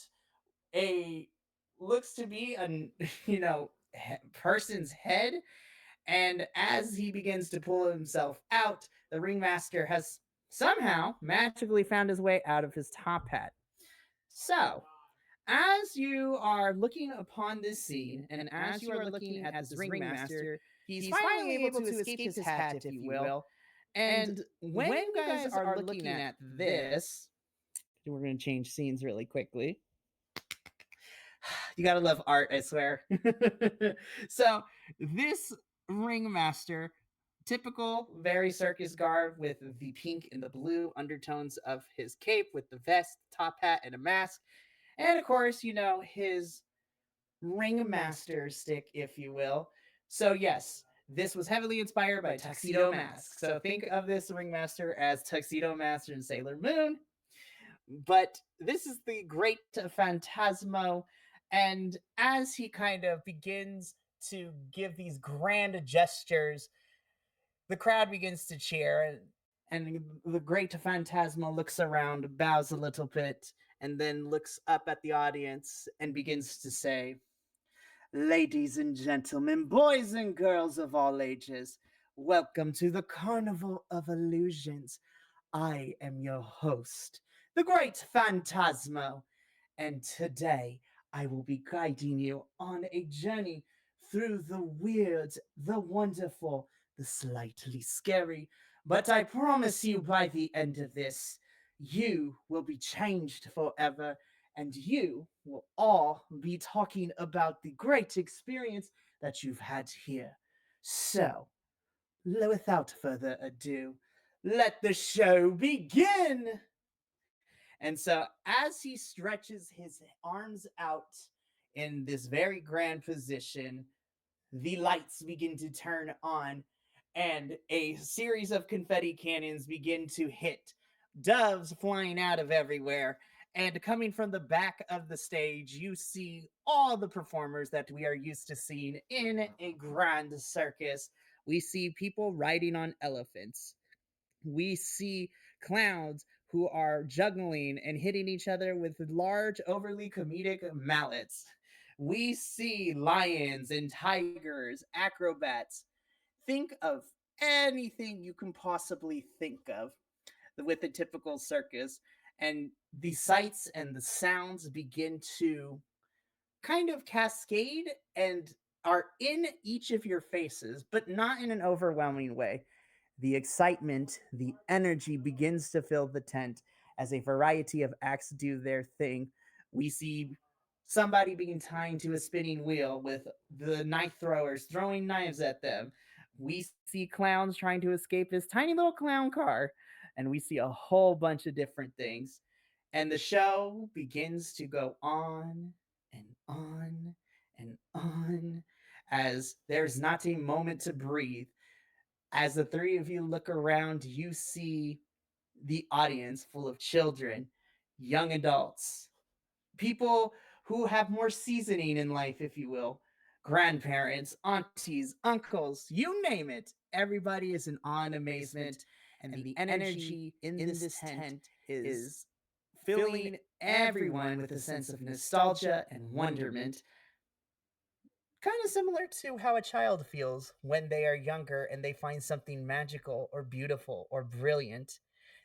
a looks to be a person's head. And as he begins to pull himself out, the ringmaster has somehow magically found his way out of his top hat. So, as you are looking upon this scene, and as you are looking at this ringmaster, he's finally able to escape his hat, if you will. And when you guys are looking at this, we're going to change scenes really quickly. You gotta love art, I swear. So, this ringmaster, typical, very circus garb with the pink and the blue undertones of his cape, with the vest, top hat, and a mask. And of course, his ringmaster stick, if you will. So, yes, this was heavily inspired by Tuxedo Mask. So, think of this ringmaster as Tuxedo Mask in Sailor Moon. But this is the great Phantasmo. And as he kind of begins to give these grand gestures, the crowd begins to cheer. And the great Phantasmo looks around, bows a little bit, and then looks up at the audience and begins to say, "Ladies and gentlemen, boys and girls of all ages, welcome to the Carnival of Illusions. I am your host, the great Phantasmo, and today I will be guiding you on a journey through the weird, the wonderful, the slightly scary. But I promise you, by the end of this, you will be changed forever, and you will all be talking about the great experience that you've had here. So, without further ado, let the show begin! And so, as he stretches his arms out in this very grand position, the lights begin to turn on, and a series of confetti cannons begin to hit, doves flying out of everywhere. And coming from the back of the stage, you see all the performers that we are used to seeing in a grand circus. We see people riding on elephants. We see clowns who are juggling and hitting each other with large, overly comedic mallets. We see lions and tigers, acrobats. Think of anything you can possibly think of with a typical circus, and the sights and the sounds begin to kind of cascade and are in each of your faces, but not in an overwhelming way. The excitement, the energy begins to fill the tent as a variety of acts do their thing. We see somebody being tied to a spinning wheel with the knife throwers throwing knives at them. We see clowns trying to escape this tiny little clown car. And we see a whole bunch of different things. And the show begins to go on and on and on as there's not a moment to breathe. As the three of you look around, you see the audience full of children, young adults, people who have more seasoning in life, if you will, grandparents, aunties, uncles, you name it. Everybody is in awe and amazement. And the energy in this tent is filling everyone with a sense of nostalgia and wonderment, kind of similar to how a child feels when they are younger and they find something magical or beautiful or brilliant.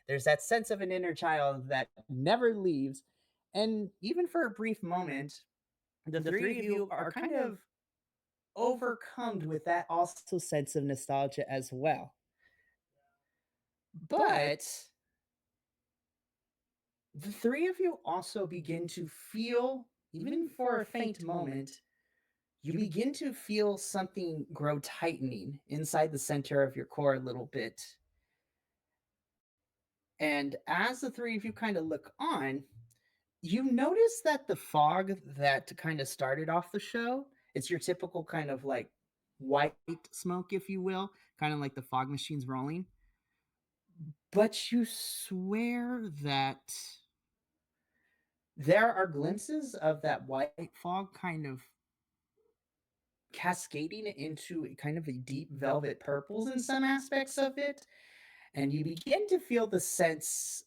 There's that sense of an inner child that never leaves. And even for a brief moment, the three of you are kind of overcome with that also sense of nostalgia as well. But the three of you also begin to feel, even for a faint moment, you begin to feel something grow tightening inside the center of your core a little bit. And as the three of you kind of look on, you notice that the fog that kind of started off the show, it's your typical kind of like white smoke, if you will, kind of like the fog machines rolling. But you swear that there are glimpses of that white fog kind of cascading into kind of a deep velvet purples in some aspects of it. And you begin to feel the sense,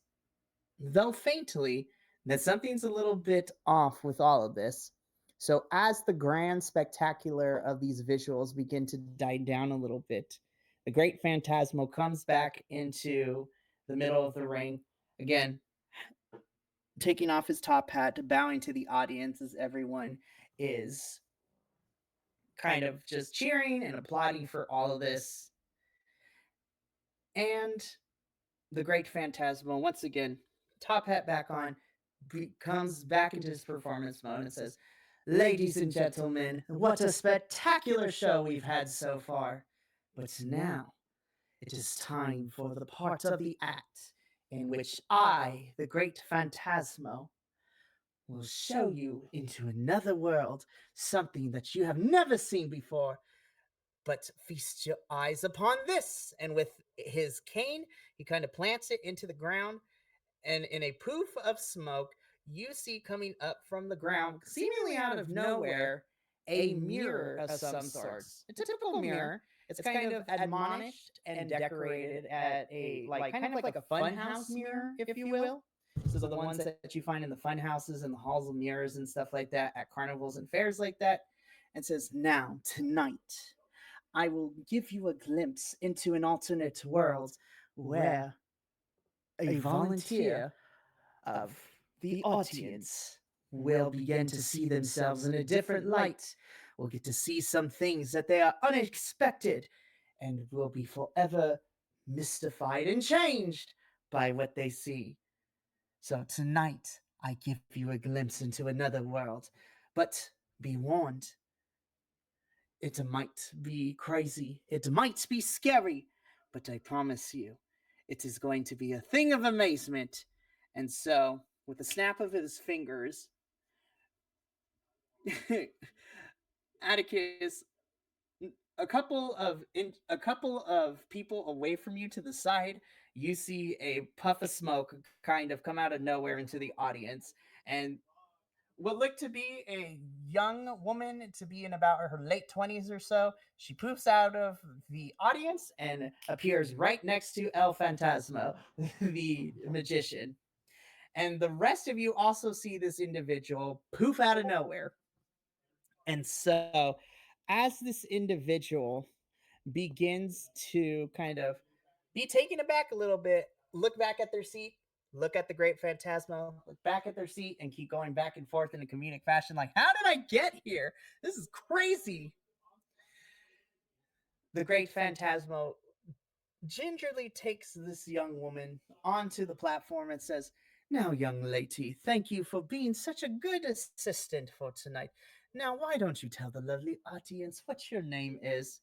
though faintly, that something's a little bit off with all of this. So, as the grand spectacular of these visuals begin to die down a little bit, the great Phantasmo comes back into the middle of the ring. Again, taking off his top hat, bowing to the audience as everyone is kind of just cheering and applauding for all of this. And the great Phantasmo, once again, top hat back on, comes back into his performance mode and says, "Ladies and gentlemen, what a spectacular show we've had so far. But now it is time for the part of the act in which I, the great Phantasmo, will show you into another world, something that you have never seen before. But feast your eyes upon this." And with his cane, he kind of plants it into the ground. And in a poof of smoke, you see coming up from the ground, seemingly out of nowhere, a mirror of some sorts. A typical mirror. It's kind of admonished and decorated at a kind of like a funhouse mirror, if you will. So the ones that you find in the fun houses and the halls of mirrors and stuff like that at carnivals and fairs like that. And says, "Now, tonight, I will give you a glimpse into an alternate world where a volunteer of the audience will begin to see themselves in a different light. Will get to see some things that they are unexpected and will be forever mystified and changed by what they see. So tonight, I give you a glimpse into another world. But be warned, it might be crazy, it might be scary, but I promise you, it is going to be a thing of amazement. And so, with a snap of his fingers, Atticus, a couple of people away from you to the side, you see a puff of smoke kind of come out of nowhere into the audience, and what looked to be a young woman to be in about her late 20s or so. She poofs out of the audience and appears right next to El Fantasma, the magician. And the rest of you also see this individual poof out of nowhere. And so, as this individual begins to kind of be taken aback a little bit, look back at their seat, look at the great Phantasmo, look back at their seat, and keep going back and forth in a comedic fashion like, how did I get here? This is crazy. The great Phantasmo gingerly takes this young woman onto the platform and says, "Now, young lady, thank you for being such a good assistant for tonight. Now, why don't you tell the lovely audience what your name is?"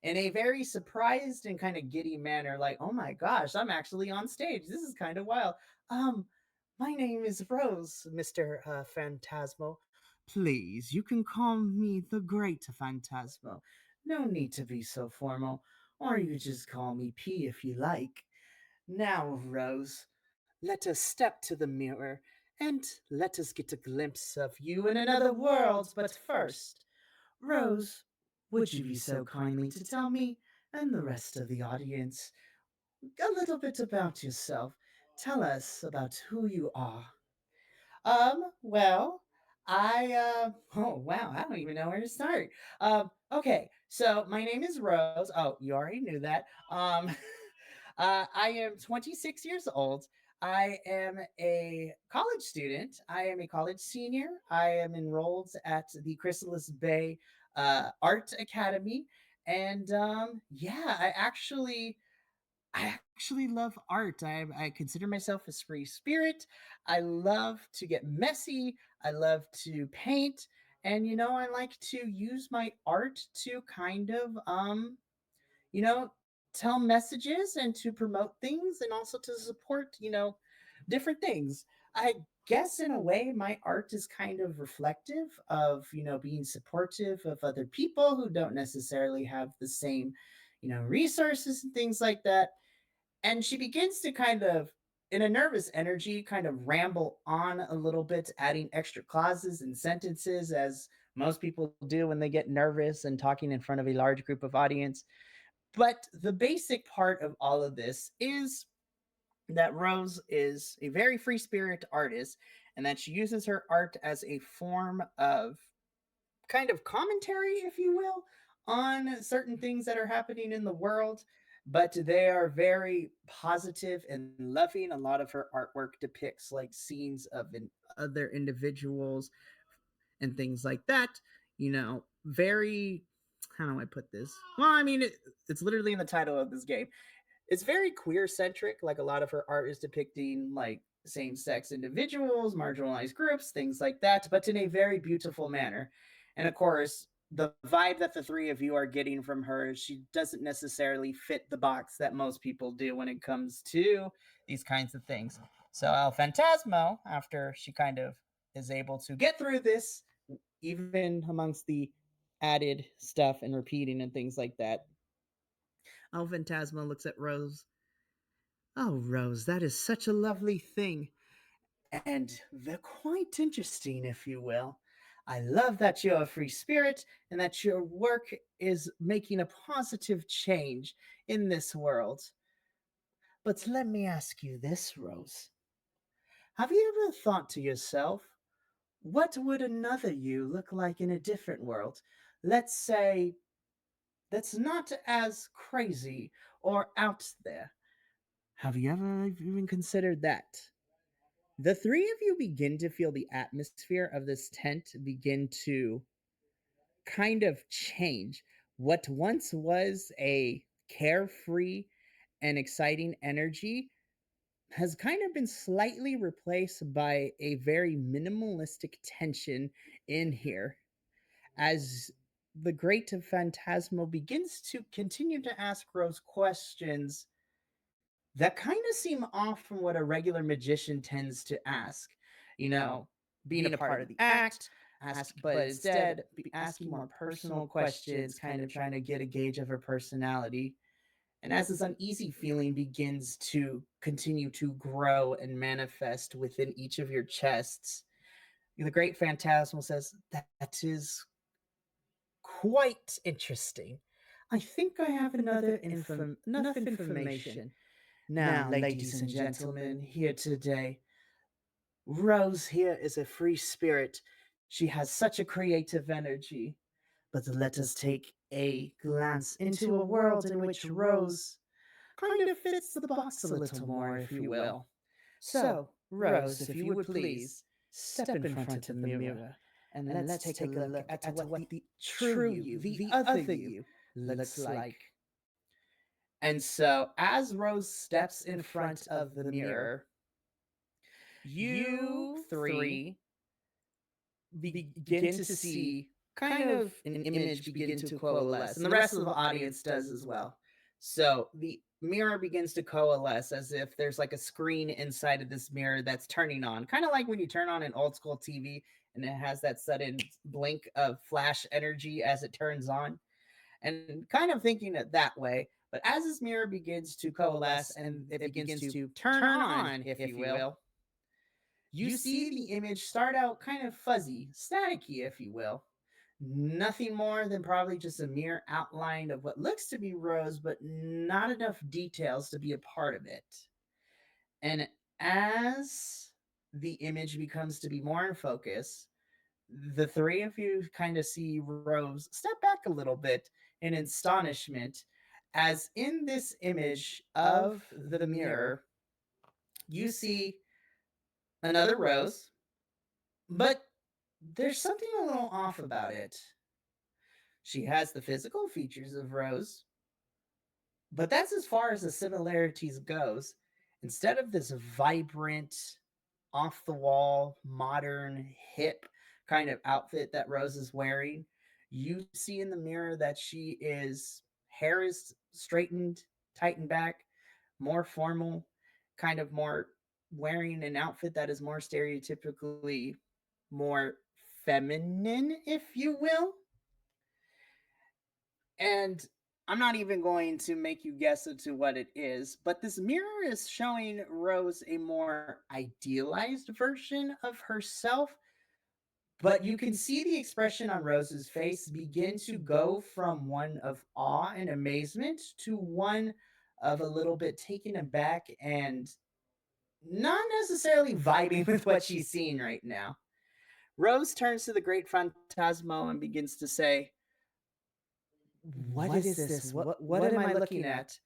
In a very surprised and kind of giddy manner, like, "Oh my gosh, I'm actually on stage. This is kind of wild. Um, my name is Rose, Mr. Phantasmo. Please, you can call me the Great Phantasmo. No need to be so formal, or you just call me P if you like. Now, Rose, let us step to the mirror and let us get a glimpse of you in another world. But first, Rose, would you be so kindly to tell me and the rest of the audience a little bit about yourself? Tell us about who you are." Well, oh wow, I don't even know where to start. Okay, so my name is Rose. Oh, you already knew that. I am 26 years old. I am a college student. I am a college senior. I am enrolled at the Chrysalis Bay Art Academy. And yeah, I actually love art. I consider myself a free spirit. I love to get messy. I love to paint. And, I like to use my art to kind of, you know, tell messages and to promote things and also to support, different things. I guess in a way, my art is kind of reflective of, being supportive of other people who don't necessarily have the same, resources and things like that. And she begins to kind of, in a nervous energy, kind of ramble on a little bit, adding extra clauses and sentences, as most people do when they get nervous and talking in front of a large group of audience. But the basic part of all of this is that Rose is a very free spirit artist and that she uses her art as a form of kind of commentary, if you will, on certain things that are happening in the world, but they are very positive and loving. A lot of her artwork depicts like scenes of other individuals and things like that. Very, how do I put this? Well, I mean, it's literally in the title of this game. It's very queer centric. Like a lot of her art is depicting like same sex individuals, marginalized groups, things like that, but in a very beautiful manner. And of course, the vibe that the three of you are getting from her is she doesn't necessarily fit the box that most people do when it comes to these kinds of things. So El Phantasmo, after she kind of is able to get through this, even amongst the added stuff and repeating and things like that, El Phantasmo looks at Rose. "Oh, Rose, that is such a lovely thing. And they're quite interesting, if you will. I love that you're a free spirit and that your work is making a positive change in this world. But let me ask you this, Rose. Have you ever thought to yourself, what would another you look like in a different world? Let's say that's not as crazy or out there. Have you ever even considered that? The three of you begin to feel the atmosphere of this tent begin to kind of change. What once was a carefree and exciting energy has kind of been slightly replaced by a very minimalistic tension in here as the great phantasmal begins to continue to ask Rose questions that kind of seem off from what a regular magician tends to ask. You know, being a part of the act, ask, but instead asking more personal questions, kind of trying to get a gauge of her personality. And as this uneasy feeling begins to continue to grow and manifest within each of your chests, the great phantasmal says, "That is quite interesting. I think I have enough information. Now, ladies and gentlemen, here today, Rose here is a free spirit. She has such a creative energy. But let us take a glance into a world in which Rose kind of fits the box a little more, if you will. So, Rose, if you would please, step in front of the mirror and let's take a look at what the true you, the other you, looks like." And so, as Rose steps in front of the mirror, you three begin to see kind of an image begin to coalesce, and the rest of the audience does as well. So the mirror begins to coalesce as if there's like a screen inside of this mirror that's turning on, kind of like when you turn on an old school TV and it has that sudden blink of flash energy as it turns on, and kind of thinking it that way. But as this mirror begins to coalesce and it begins to turn on, if you will, you see the image start out kind of fuzzy, staticky, if you will. Nothing more than probably just a mere outline of what looks to be Rose, but not enough details to be a part of it. And as the image becomes to be more in focus, the three of you kind of see Rose step back a little bit in astonishment, as in this image of the mirror, you see another Rose, but there's something a little off about it. She has the physical features of Rose, but that's as far as the similarities goes. Instead of this vibrant, off the wall, modern, hip kind of outfit that Rose is wearing, you see in the mirror that hair is straightened, tightened back, more formal, kind of more wearing an outfit that is more stereotypically more feminine, if you will. And I'm not even going to make you guess into what it is, but this mirror is showing Rose a more idealized version of herself. But you can see the expression on Rose's face begin to go from one of awe and amazement to one of a little bit taken aback and not necessarily vibing with what she's seeing right now. Rose turns to the great Phantasmo and begins to say, "What is this? What am I looking at?"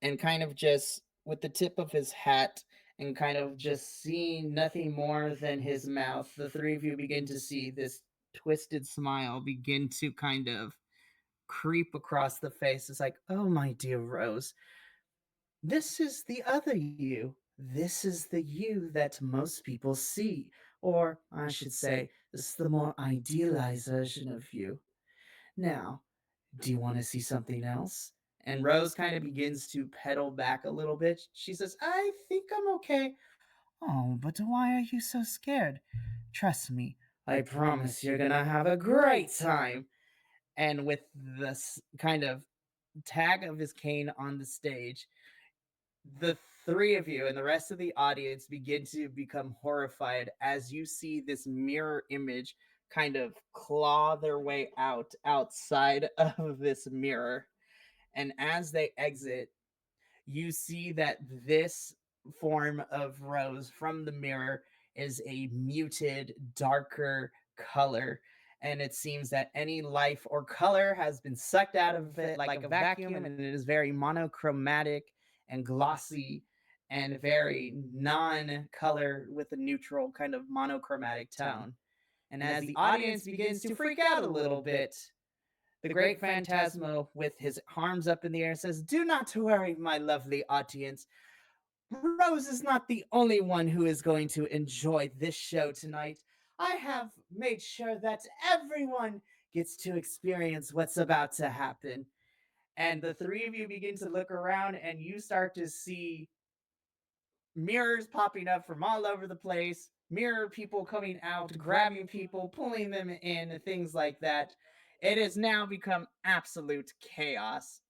And kind of just with the tip of his hat and kind of just seeing nothing more than his mouth, the three of you begin to see this twisted smile begin to kind of creep across the face. It's like, "Oh, my dear Rose, this is the other you. This is the you that most people see. Or I should say, this is the more idealized version of you. Now, do you want to see something else?" And Rose kind of begins to pedal back a little bit. She says, "I think I'm okay." "Oh, but why are you so scared? Trust me, I promise you're gonna have a great time." And with this kind of tag of his cane on the stage, the three of you and the rest of the audience begin to become horrified as you see this mirror image kind of claw their way outside of this mirror. And as they exit, you see that this form of Rose from the mirror is a muted, darker color. And it seems that any life or color has been sucked out of it like a vacuum, and it is very monochromatic and glossy and very non-color with a neutral kind of monochromatic tone. And as the audience begins to freak out a little bit, the great Phantasmo, with his arms up in the air, says, "Do not worry, my lovely audience. Rose is not the only one who is going to enjoy this show tonight. I have made sure that everyone gets to experience what's about to happen." And the three of you begin to look around, and you start to see mirrors popping up from all over the place, mirror people coming out, grabbing people, pulling them in, things like that. It has now become absolute chaos.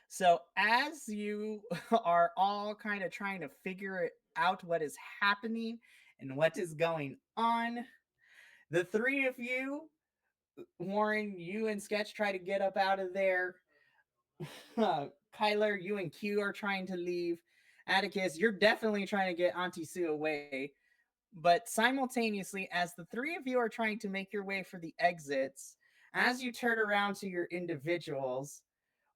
So, as you are all kind of trying to figure it out what is happening and what is going on, the three of you, Warren, you and Sketch, try to get up out of there. Kyler, you and Q are trying to leave. Atticus, you're definitely trying to get Auntie Sue away. But simultaneously, as the three of you are trying to make your way for the exits, as you turn around to your individuals,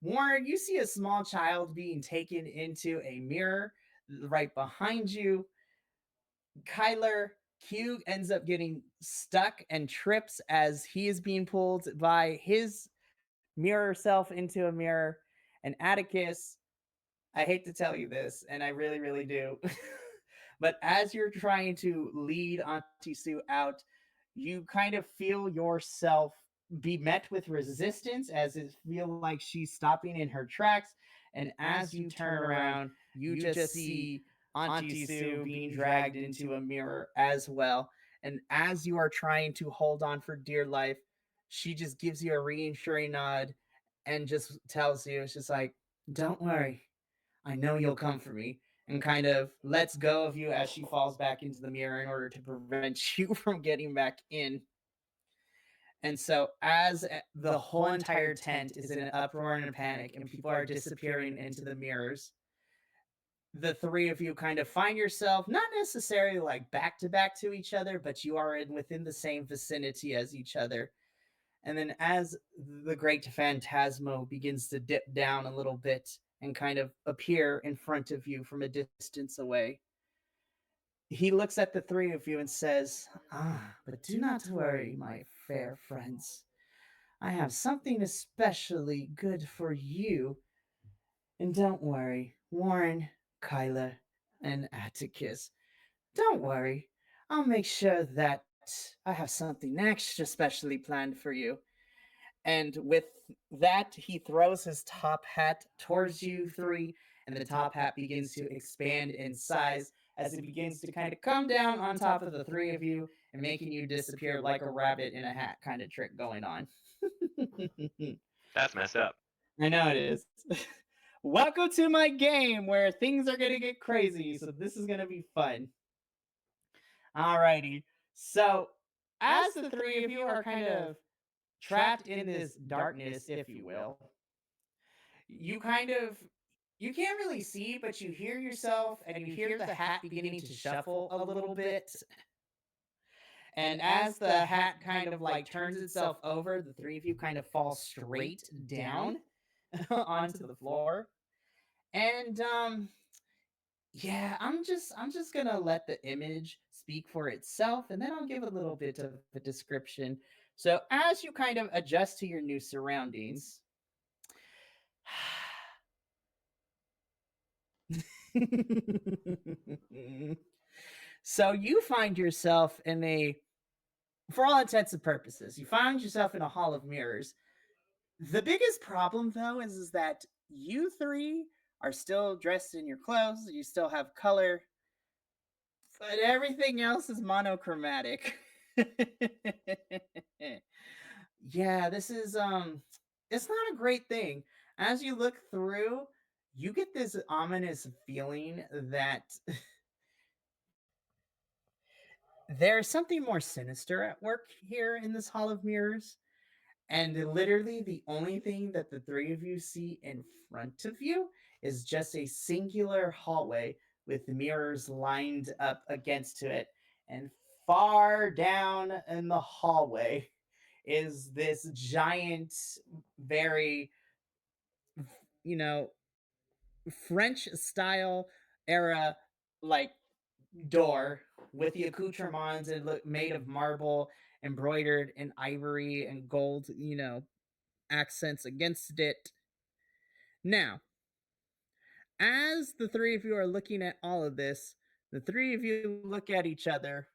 Warren, you see a small child being taken into a mirror right behind you. Kyler, Q ends up getting stuck and trips as he is being pulled by his mirror self into a mirror. And Atticus, I hate to tell you this, and I really, really do. But as you're trying to lead Auntie Sue out, you kind of feel yourself be met with resistance as it feel like she's stopping in her tracks. And as you turn around, you just see Auntie Sue being dragged into a mirror as well. And as you are trying to hold on for dear life, she just gives you a reassuring nod and just tells you, it's just like, "Don't worry, I know you'll come for me," and kind of lets go of you as she falls back into the mirror in order to prevent you from getting back in. And so, as the whole entire tent is in an uproar and a panic, and people are disappearing into the mirrors, the three of you kind of find yourself not necessarily like back to each other, but you are in within the same vicinity as each other. And then as the great Phantasmo begins to dip down a little bit and kind of appear in front of you from a distance away, he looks at the three of you and says, "Ah, but do not worry, my fair friends. I have something especially good for you. And don't worry, Warren, Kyla, and Atticus, don't worry. I'll make sure that I have something extra specially planned for you." And with that, he throws his top hat towards you three, and the top hat begins to expand in size as it begins to kind of come down on top of the three of you and making you disappear like a rabbit in a hat kind of trick going on. That's messed up. I know it is. Welcome to my game where things are going to get crazy, so this is going to be fun. Alrighty. So, as the three of you are kind of trapped in this darkness, if you will, you kind of you can't really see, but you hear yourself and you hear the hat beginning to shuffle a little bit. And as the hat kind of like turns itself over, the three of you kind of fall straight down onto the floor. And yeah, I'm just gonna let the image speak for itself, and then I'll give a little bit of a description. So as you kind of adjust to your new surroundings, so you find yourself in a, for all intents and purposes, you find yourself in a hall of mirrors. The biggest problem, though, is that you three are still dressed in your clothes. You still have color, but everything else is monochromatic. Yeah, this is it's not a great thing. As you look through, you get this ominous feeling that there's something more sinister at work here in this Hall of Mirrors. And literally, the only thing that the three of you see in front of you is just a singular hallway with mirrors lined up against it. And far down in the hallway is this giant, very, you know, French style era like door with the accoutrements and look made of marble, embroidered in ivory and gold, accents against it. Now, as the three of you are looking at all of this, the three of you look at each other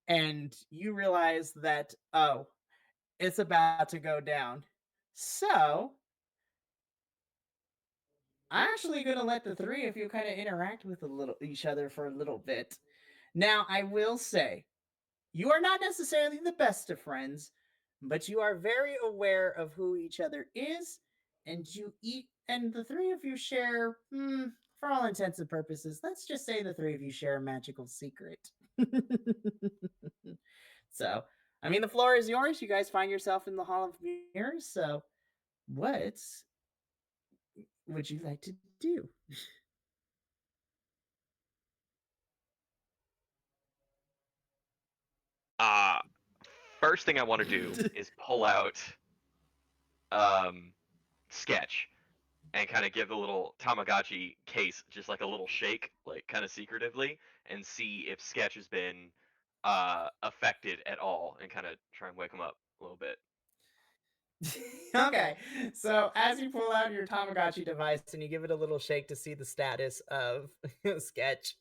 and you realize that, oh, it's about to go down. So, I'm actually going to let the three of you kind of interact with each other for a little bit. Now, I will say, you are not necessarily the best of friends, but you are very aware of who each other is, and you eat, and the three of you share, for all intents and purposes, let's just say the three of you share a magical secret. So, I mean, the floor is yours. You guys find yourself in the Hall of Mirrors, so what would you like to do? Uh, First thing I want to do is pull out Sketch and kind of give the little Tamagotchi case just like a little shake, like kind of secretively, and see if Sketch has been affected at all, and kind of try and wake him up a little bit. Okay, so as you pull out your Tamagotchi device and you give it a little shake to see the status of Sketch,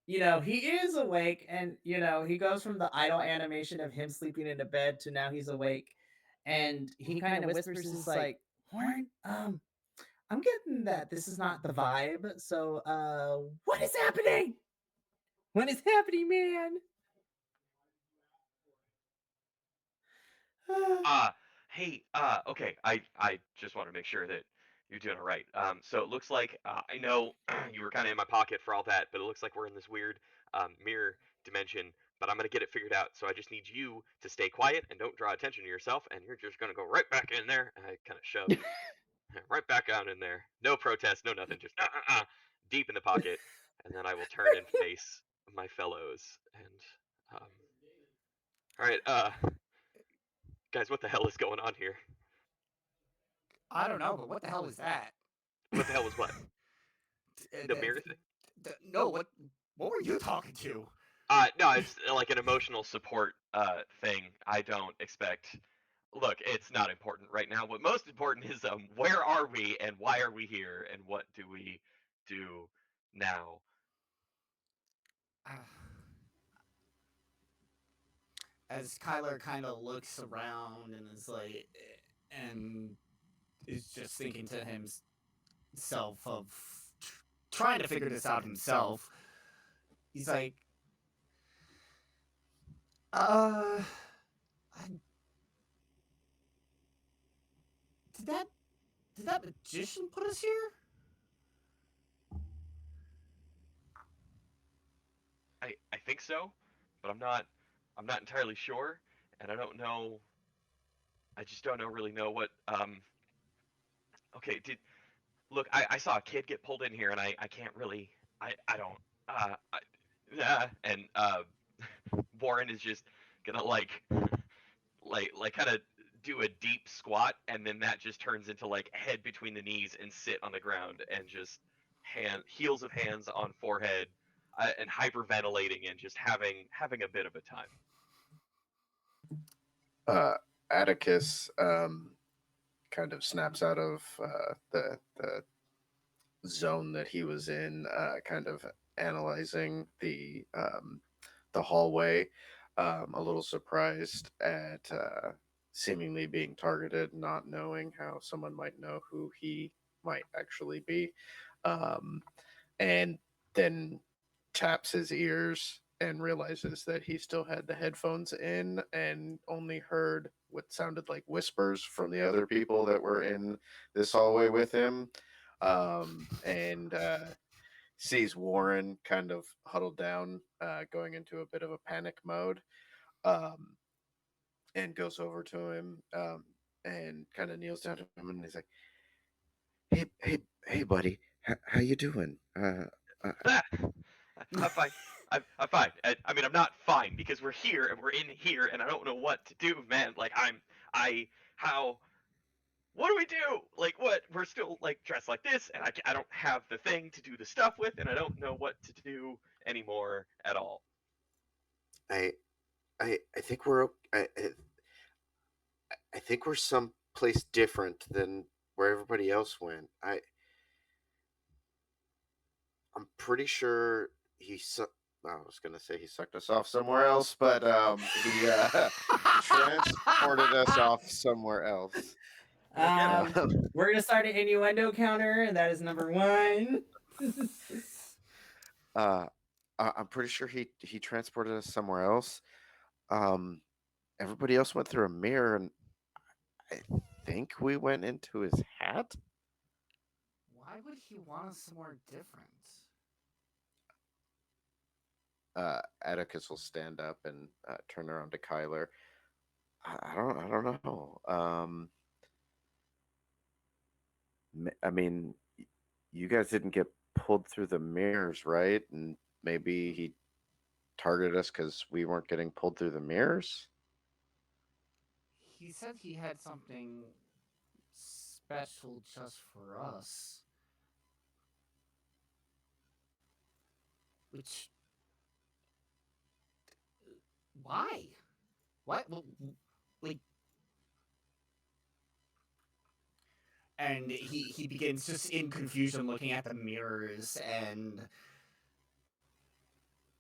he is awake, and he goes from the idle animation of him sleeping in a bed to now he's awake, and he kind of whispers, he's like, Warren, I'm getting that this is not the vibe, so what is happening? What is happening, man? Hey, okay, I just want to make sure that you're doing all right. So it looks like I know you were kind of in my pocket for all that, but it looks like we're in this weird mirror dimension. But I'm gonna get it figured out. So I just need you to stay quiet and don't draw attention to yourself. And you're just gonna go right back in there. And I kind of shove right back out in there. No protest, no nothing. Just deep in the pocket. And then I will turn and face my fellows. And all right, guys, what the hell is going on here? I don't know, but what the hell is that? What the hell was what? The mirror thing? No, what were you talking to? No, it's like an emotional support thing. I don't expect. Look, it's not important right now. What most important is where are we and why are we here and what do we do now? As Kyler kind of looks around and is just thinking to himself of trying to figure this out himself. He's like, I, did that magician put us here? I think so, but I'm not entirely sure, and I don't know. I just don't really know what. Okay, look? I saw a kid get pulled in here, and I can't really. I don't. And Warren is just gonna like kind of do a deep squat, and then that just turns into like head between the knees and sit on the ground and just heels of hands on forehead, and hyperventilating and just having a bit of a time. Atticus kind of snaps out of the zone that he was in, kind of analyzing the hallway, a little surprised at seemingly being targeted, not knowing how someone might know who he might actually be, um, and then taps his ears and realizes that he still had the headphones in and only heard what sounded like whispers from the other people that were in this hallway with him, and sees Warren kind of huddled down, going into a bit of a panic mode, um, and goes over to him, and kind of kneels down to him, and he's like, "Hey, buddy, how you doing? Ah, I'm fine. I'm fine. I mean, I'm not fine because we're here and we're in here, and I don't know what to do, man. Like I how what do we do? Like, what? We're still like dressed like this, and I don't have the thing to do the stuff with, and I don't know what to do anymore at all. I I think we're I think we're someplace different than where everybody else went. I'm pretty sure I was gonna say he sucked us off somewhere else, but he transported us off somewhere else. We're gonna start an innuendo counter, and that is number 1. I'm pretty sure he transported us somewhere else. Everybody else went through a mirror, and I think we went into his hat. Why would he want us somewhere different? Atticus will stand up and turn around to Kyler. I don't know. I mean, you guys didn't get pulled through the mirrors, right? And maybe he targeted us because we weren't getting pulled through the mirrors. He said he had something special just for us. Which... Why? What? Like... And he begins just in confusion looking at the mirrors and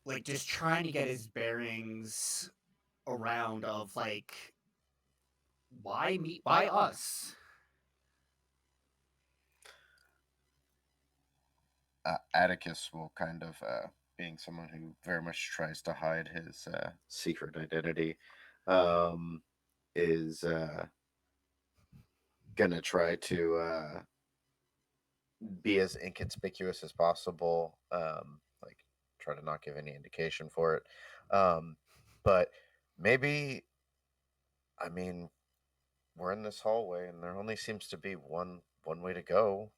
like just trying to get his bearings around of like, why me? Why us? Atticus will kind of, being someone who very much tries to hide his secret identity, is gonna try to be as inconspicuous as possible. Like try to not give any indication for it. But maybe, I mean, we're in this hallway, and there only seems to be one way to go.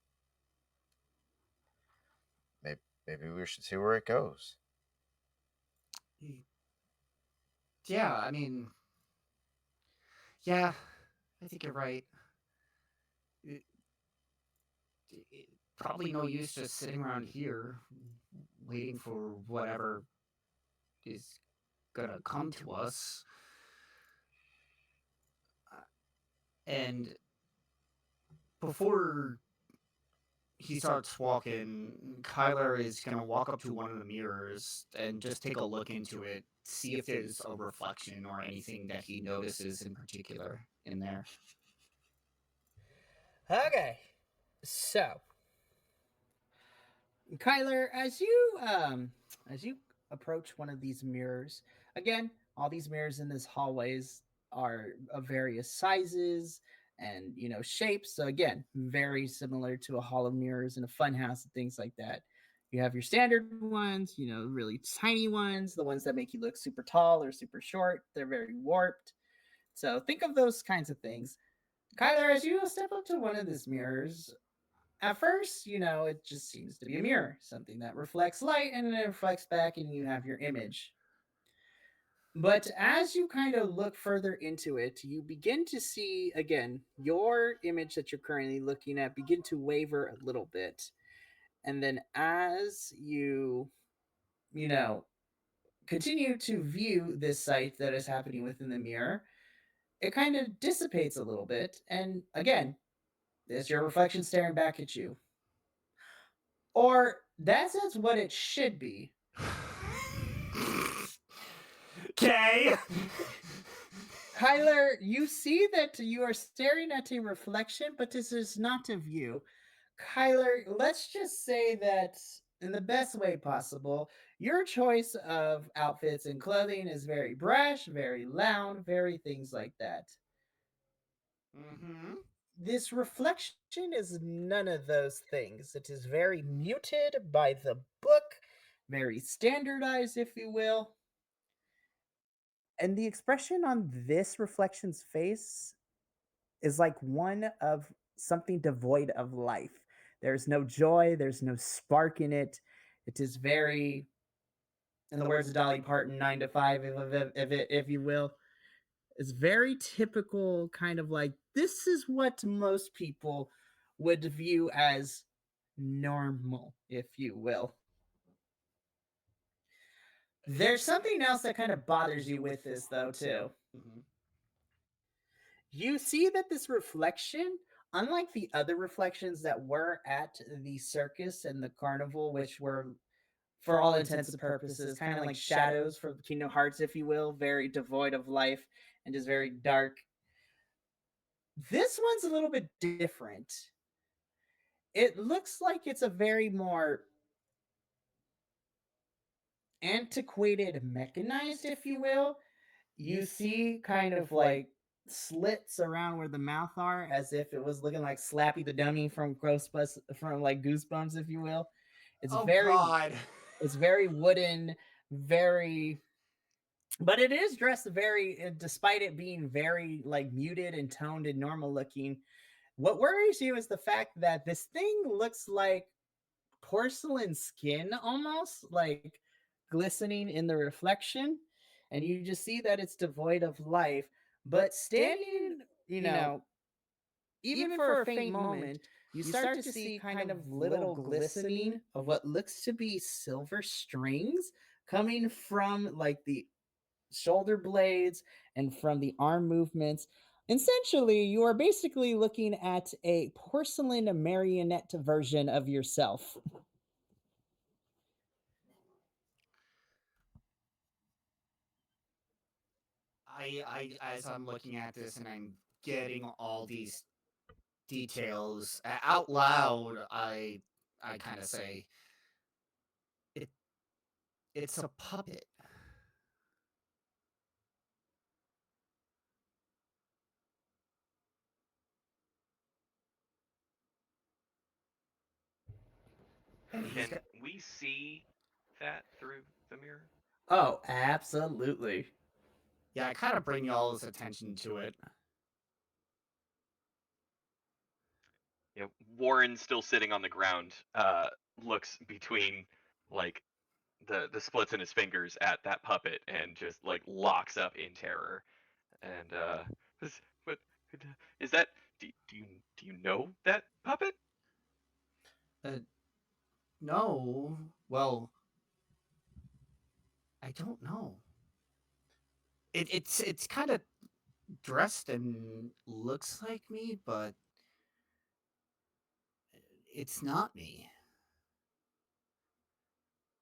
Maybe we should see where it goes. Yeah, I mean... Yeah, I think you're right. Probably no use just sitting around here waiting for whatever is gonna come to us. And before he starts walking, Kyler is gonna walk up to one of the mirrors and just take a look into it, see if there's a reflection or anything that he notices in particular in there. Okay, so Kyler, as you approach one of these mirrors, again, all these mirrors in this hallways are of various sizes and shapes. So again, very similar to a hall of mirrors in a fun house and things like that. You have your standard ones, really tiny ones, the ones that make you look super tall or super short. They're very warped. So think of those kinds of things. Kyler, as you step up to one of these mirrors, at first, it just seems to be a mirror, something that reflects light and then it reflects back, and you have your image. But as you kind of look further into it, you begin to see, again, your image that you're currently looking at begin to waver a little bit. And then as you know, continue to view this sight that is happening within the mirror, it kind of dissipates a little bit. And again, there's your reflection staring back at you. Or that's what it should be. Okay. Kyler, you see that you are staring at a reflection, but this is not of you. Kyler, let's just say that in the best way possible, your choice of outfits and clothing is very brash, very loud, very things like that. Mm-hmm. This reflection is none of those things. It is very muted by the book, very standardized, if you will. And the expression on this reflection's face is like one of something devoid of life. There's no joy, there's no spark in it. It is very, in the words of Dolly Parton, 9 to 5, if you will. It's very typical, kind of like this is what most people would view as normal, if you will. There's something else that kind of bothers you with this, though, too. Mm-hmm. You see that this reflection, unlike the other reflections that were at the circus and the carnival, which were, for all intents and purposes, kind of like shadows from Kingdom Hearts, if you will, very devoid of life and just very dark. This one's a little bit different. It looks like it's a very more antiquated, mechanized, if you will. You see kind of like slits around where the mouth are, as if it was looking like Slappy the Dummy from from like Goosebumps, if you will. It's Oh very, God. it's very wooden, very, but it is dressed very, despite it being very like muted and toned and normal looking. What worries you is the fact that this thing looks like porcelain skin, almost like glistening in the reflection, and you just see that it's devoid of life. But standing, even for a faint moment, you start to see kind of little glistening of what looks to be silver strings coming from like the shoulder blades and from the arm movements. Essentially, you are basically looking at a porcelain marionette version of yourself. As I'm looking at this and I'm getting all these details out loud, I kind of say, it it's a puppet. And he's Can got, we see that through the mirror? Oh, absolutely. yeah, I kind of bring y'all's attention to it. You know, Warren, still sitting on the ground, looks between like the splits in his fingers at that puppet and just like locks up in terror. And what is that? Do you know that puppet? No, well, I don't know. It's kind of dressed and looks like me, but it's not me.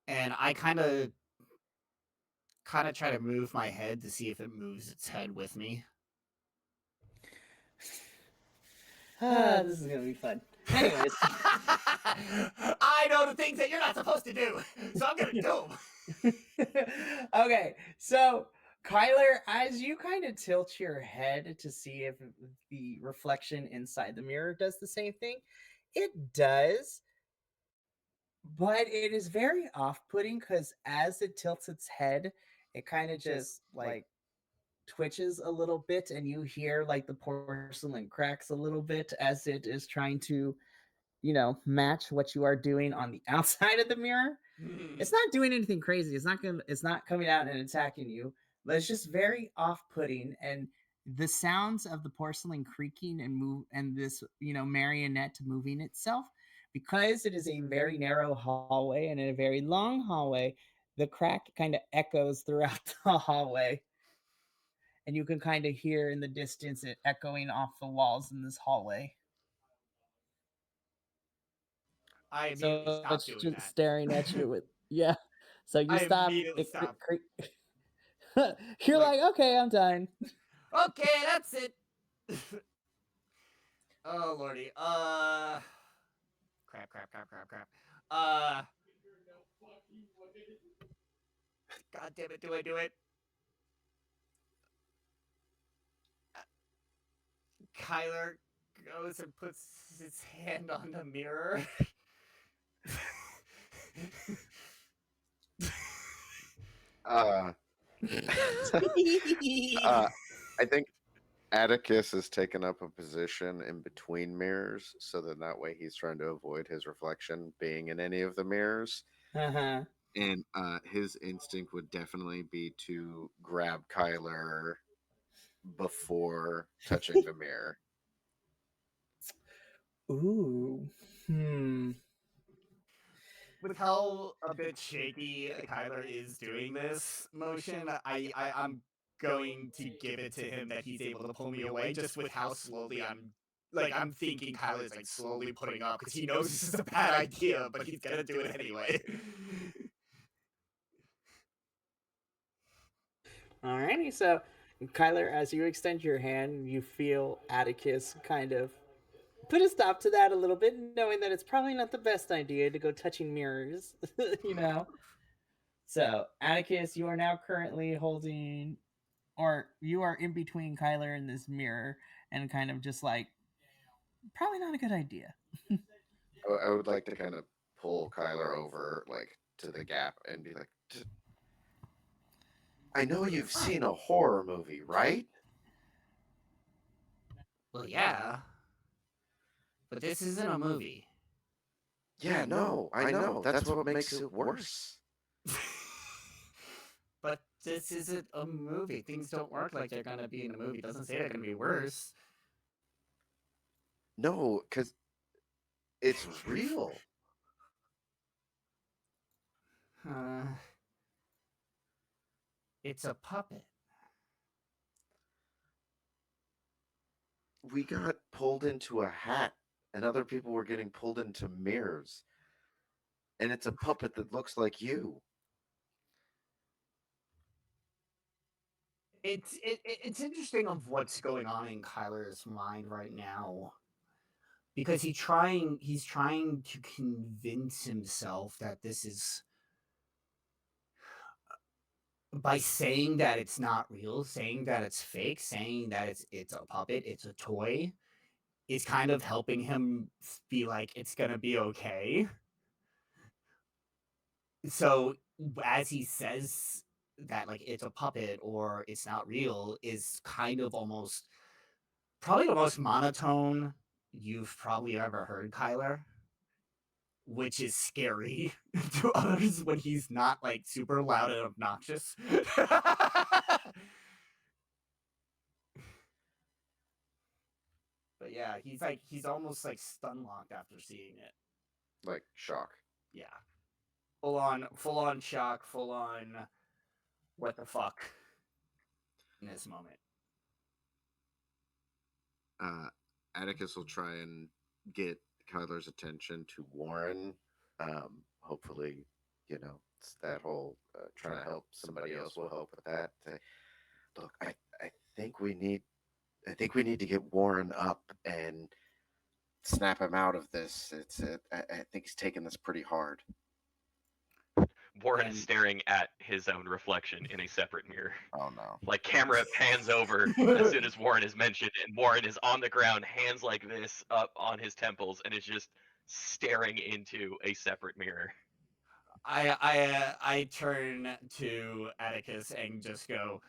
And I kind of try to move my head to see if it moves its head with me. This is gonna be fun. Anyways, I know the things that you're not supposed to do, so I'm gonna do them. okay, so Kyler, as you kind of tilt your head to see if the reflection inside the mirror does the same thing, it does, but it is very off-putting because as it tilts its head, it kind of just like twitches a little bit, and you hear like the porcelain cracks a little bit as it is trying to, match what you are doing on the outside of the mirror. It's not doing anything crazy. It's not coming out and attacking you, but it's just very off-putting. And the sounds of the porcelain creaking and move and this, marionette moving itself, because it is a very narrow hallway and a very long hallway, the crack kind of echoes throughout the hallway. And you can kind of hear in the distance it echoing off the walls in this hallway. I immediately So stopped it's doing just that. staring at you with, yeah. So you I stop. immediately stopped. You're like, okay, I'm done. Okay, that's it. Oh lordy. Crap. God damn it, do I do it? Kyler goes and puts his hand on the mirror. Uh, I think Atticus has taken up a position in between mirrors, so that way he's trying to avoid his reflection being in any of the mirrors. Uh-huh. And his instinct would definitely be to grab Kyler before touching the mirror. Ooh. With how a bit shaky Kyler is doing this motion, I'm going to give it to him that he's able to pull me away just with how slowly I'm thinking Kyler's like slowly putting up because he knows this is a bad idea, but he's gonna do it anyway. Alrighty, so Kyler, as you extend your hand, you feel Atticus kind of put a stop to that a little bit, knowing that it's probably not the best idea to go touching mirrors, you know? So, Atticus, you are now currently holding, or you are in between Kyler and this mirror, and kind of just like, probably not a good idea. I would like to kind of pull Kyler over, like, to the gap and be like, I know you've seen a horror movie, right? Well, yeah, but this isn't a movie. Yeah, no, I know. That's what makes it worse. But this isn't a movie. Things don't work like they're gonna be in a movie. It doesn't say they're gonna be worse. No, because it's real. It's a puppet. We got pulled into a hat, and other people were getting pulled into mirrors. And it's a puppet that looks like you. It's interesting of what's going on in Kyler's mind right now. Because he's trying to convince himself that this is by saying that it's not real, saying that it's fake, saying that it's a puppet, it's a toy, is kind of helping him be like it's gonna be okay. So as he says that like it's a puppet or it's not real is kind of almost probably the most monotone you've probably ever heard Kyler, which is scary to others when he's not like super loud and obnoxious. But yeah, he's almost like stun locked after seeing it. Like, shock. Yeah. Full on shock, full on what the fuck in this moment. Atticus will try and get Kyler's attention to Warren. Hopefully, it's that whole trying to help somebody else will help with that. Look, I think we need to get Warren up and snap him out of this. I think he's taking this pretty hard. Warren is staring at his own reflection in a separate mirror. Oh no! Like camera pans over as soon as Warren is mentioned, and Warren is on the ground, hands like this up on his temples, and is just staring into a separate mirror. I turn to Atticus and just go,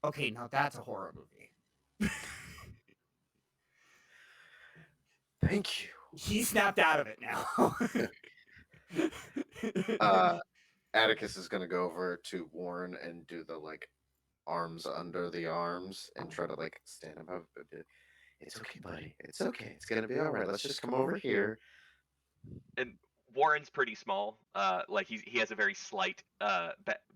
okay, now that's a horror movie. Thank you. He snapped out of it now. Atticus is gonna go over to Warren and do the like arms under the arms and try to like stand him up a bit. It's okay, buddy. It's okay. It's gonna be all right. Let's just come over here. And Warren's pretty small. Like he has a very slight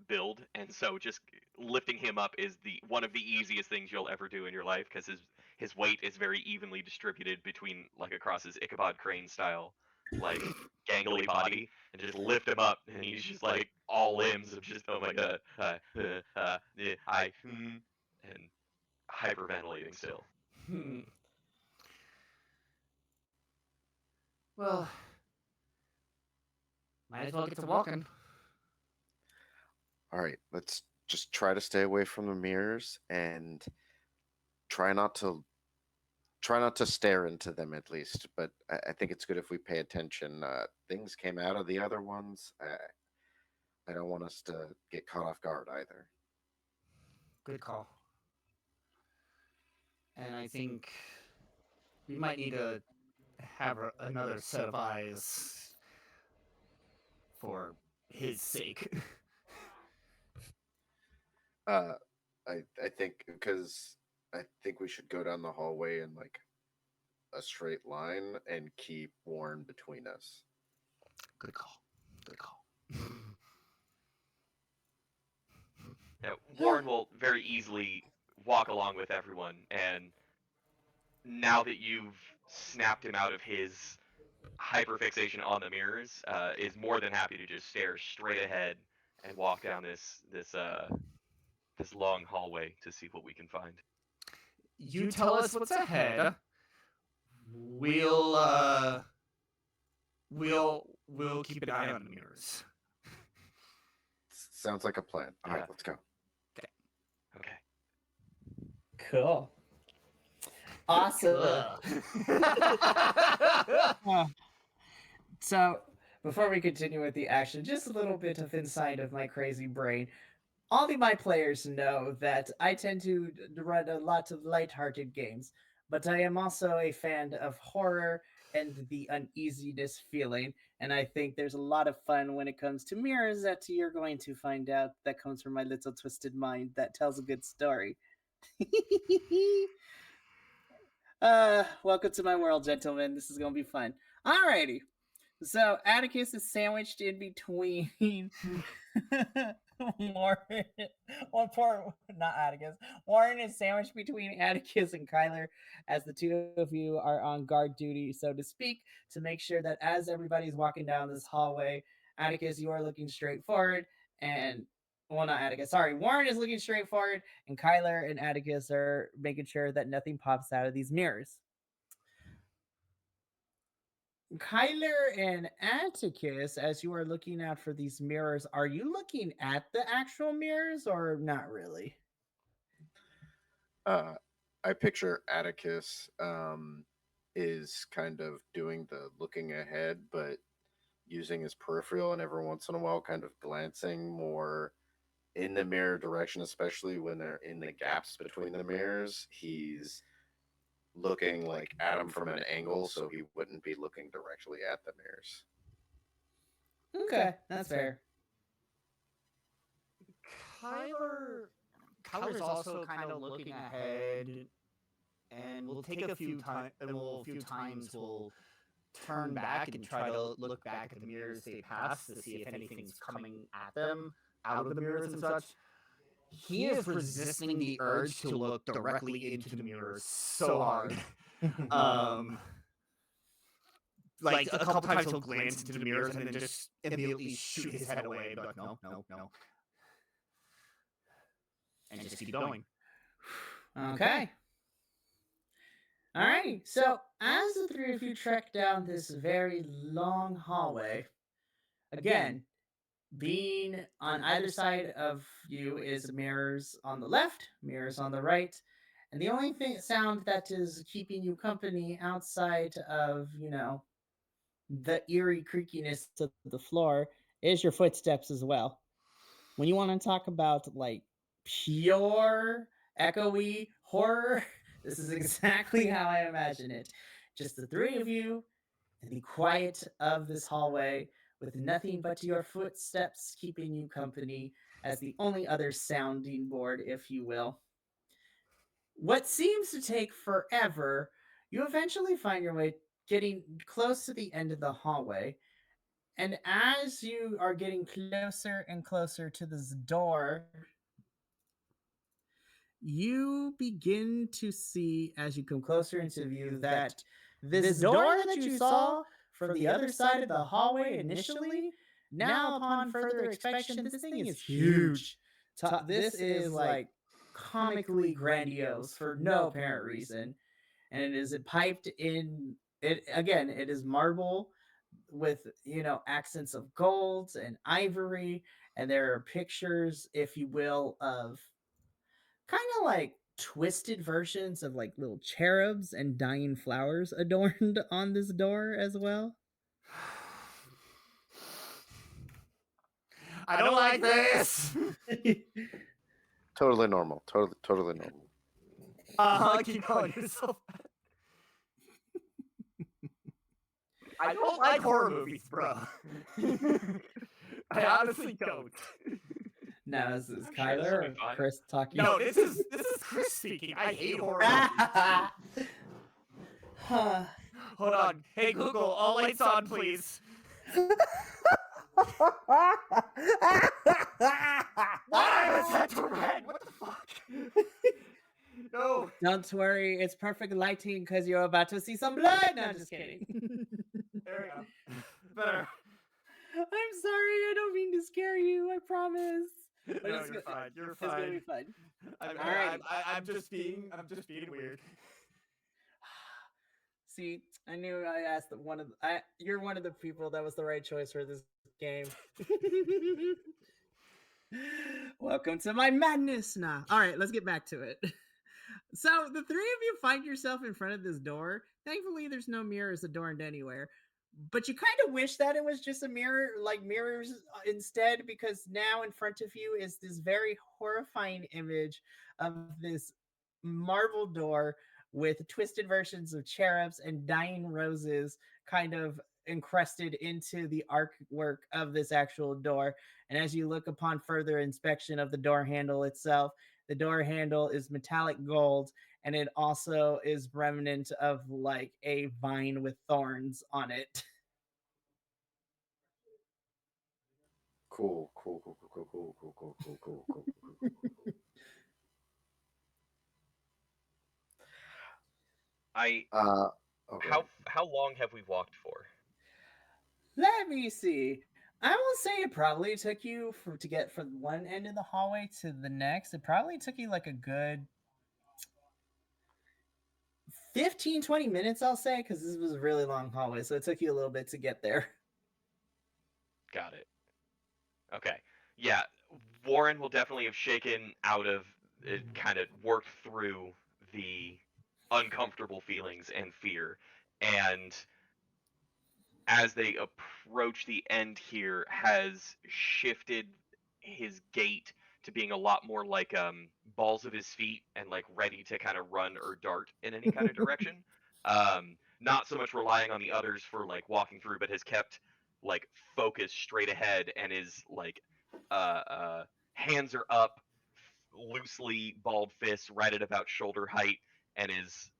build, and so just lifting him up is one of the easiest things you'll ever do in your life because his weight is very evenly distributed between like across his Ichabod Crane style like gangly body, and just lift him up, and he's just like all limbs of just oh my god, and hyperventilating still. Well, might as well get to walking. All right, let's just try to stay away from the mirrors and try not to stare into them at least. But I think it's good if we pay attention. Things came out of the other ones. I don't want us to get caught off guard either. Good call. And I think we might need to have another set of eyes for his sake. I think because I think we should go down the hallway in like a straight line and keep Warren between us. Good call. Good call. Yeah, Warren will very easily walk along with everyone, and now that you've snapped him out of his hyperfixation on the mirrors, is more than happy to just stare straight ahead and walk down this long hallway to see what we can find. You tell us what's ahead. We'll keep an eye on the mirrors. Sounds like a plan. All Yeah. right, let's go. Okay. Cool. Awesome. So, before we continue with the action, just a little bit of insight of my crazy brain. All of my players know that I tend to run a lot of lighthearted games, but I am also a fan of horror and the uneasiness feeling. And I think there's a lot of fun when it comes to mirrors that you're going to find out that comes from my little twisted mind that tells a good story. Welcome to my world, gentlemen. This is going to be fun. Alrighty. So Atticus is sandwiched in between Warren. Not Atticus. Warren is sandwiched between Atticus and Kyler as the two of you are on guard duty, so to speak, to make sure that as everybody's walking down this hallway, Atticus, you are looking straight forward, and well, not Atticus. Sorry, Warren is looking straight forward, and Kyler and Atticus are making sure that nothing pops out of these mirrors. Kyler and Atticus, as you are looking out for these mirrors, are you looking at the actual mirrors or not really? I picture Atticus is kind of doing the looking ahead, but using his peripheral, and every once in a while kind of glancing more in the mirror direction, especially when they're in the gaps between the mirrors. He's looking like at him from an angle, so he wouldn't be looking directly at the mirrors. Okay, that's fair. Kyler's also kind of looking ahead, and we'll take a few times. We'll turn back and try to look back at the mirrors they pass to see if anything's coming at them out of the mirrors and such. He is resisting the urge to look directly into the mirrors so hard. Like a couple times he'll glance into the mirrors and then just immediately shoot his head away. But no. And just keep going. Okay. All right. So as the three of you trek down this very long hallway, again, being on either side of you is mirrors on the left, mirrors on the right, and the only sound that is keeping you company outside of, the eerie creakiness of the floor is your footsteps as well. When you want to talk about like pure echoey horror, this is exactly how I imagine it. Just the three of you in the quiet of this hallway with nothing but your footsteps keeping you company as the only other sounding board, if you will. What seems to take forever, you eventually find your way getting close to the end of the hallway. And as you are getting closer and closer to this door, you begin to see, as you come closer into view, that this door that you saw from the other side of the hallway initially, now upon further inspection, this thing is huge. This is like comically grandiose for no apparent reason. And it is piped in, it is marble with, accents of gold and ivory. And there are pictures, if you will, of kind of like twisted versions of like little cherubs and dying flowers adorned on this door as well. I don't like this. Totally normal. Totally normal. Keep going yourself. I don't like horror movies, bro. I honestly don't. Now, is I'm sure this Kyler will be or fine. Chris talking? No, this is Chris speaking. I hate horror movies. Huh. Hold on. Hey Google, all lights on, please. Why was that to red? What the fuck? No. Don't worry, it's perfect lighting because you're about to see some blood. No, I'm just kidding. There we go. Better. I'm sorry, I don't mean to scare you. I promise. But No, it's you're go- fine. You're It's gonna be fine. fun. I'm just being weird. See, I knew I asked you're one of the people that was the right choice for this game. Welcome to my madness now. All right, let's get back to it. So the three of you find yourself in front of this door. Thankfully, there's no mirrors adorned anywhere. But you kind of wish that it was just a mirror, like mirrors instead, because now in front of you is this very horrifying image of this marble door with twisted versions of cherubs and dying roses kind of encrusted into the artwork of this actual door. And as you look upon further inspection of the door handle itself, the door handle is metallic gold, and it also is remnant of like a vine with thorns on it. Cool, cool, cool, cool, cool, cool, cool, cool, cool, cool, cool, cool. I Okay. how long have we walked for? Let me see. I will say it probably took you to get from one end of the hallway to the next. It probably took you like a good 15-20 minutes, I'll say, because this was a really long hallway. So it took you a little bit to get there. Got it. Okay. Yeah, Warren will definitely have shaken out of it, kind of worked through the uncomfortable feelings and fear. And as they approach the end here, has shifted his gait to being a lot more like balls of his feet and like ready to kind of run or dart in any kind of direction. Not so much relying on the others for like walking through, but has kept like focus straight ahead and is like hands are up, loosely balled fists right at about shoulder height, and is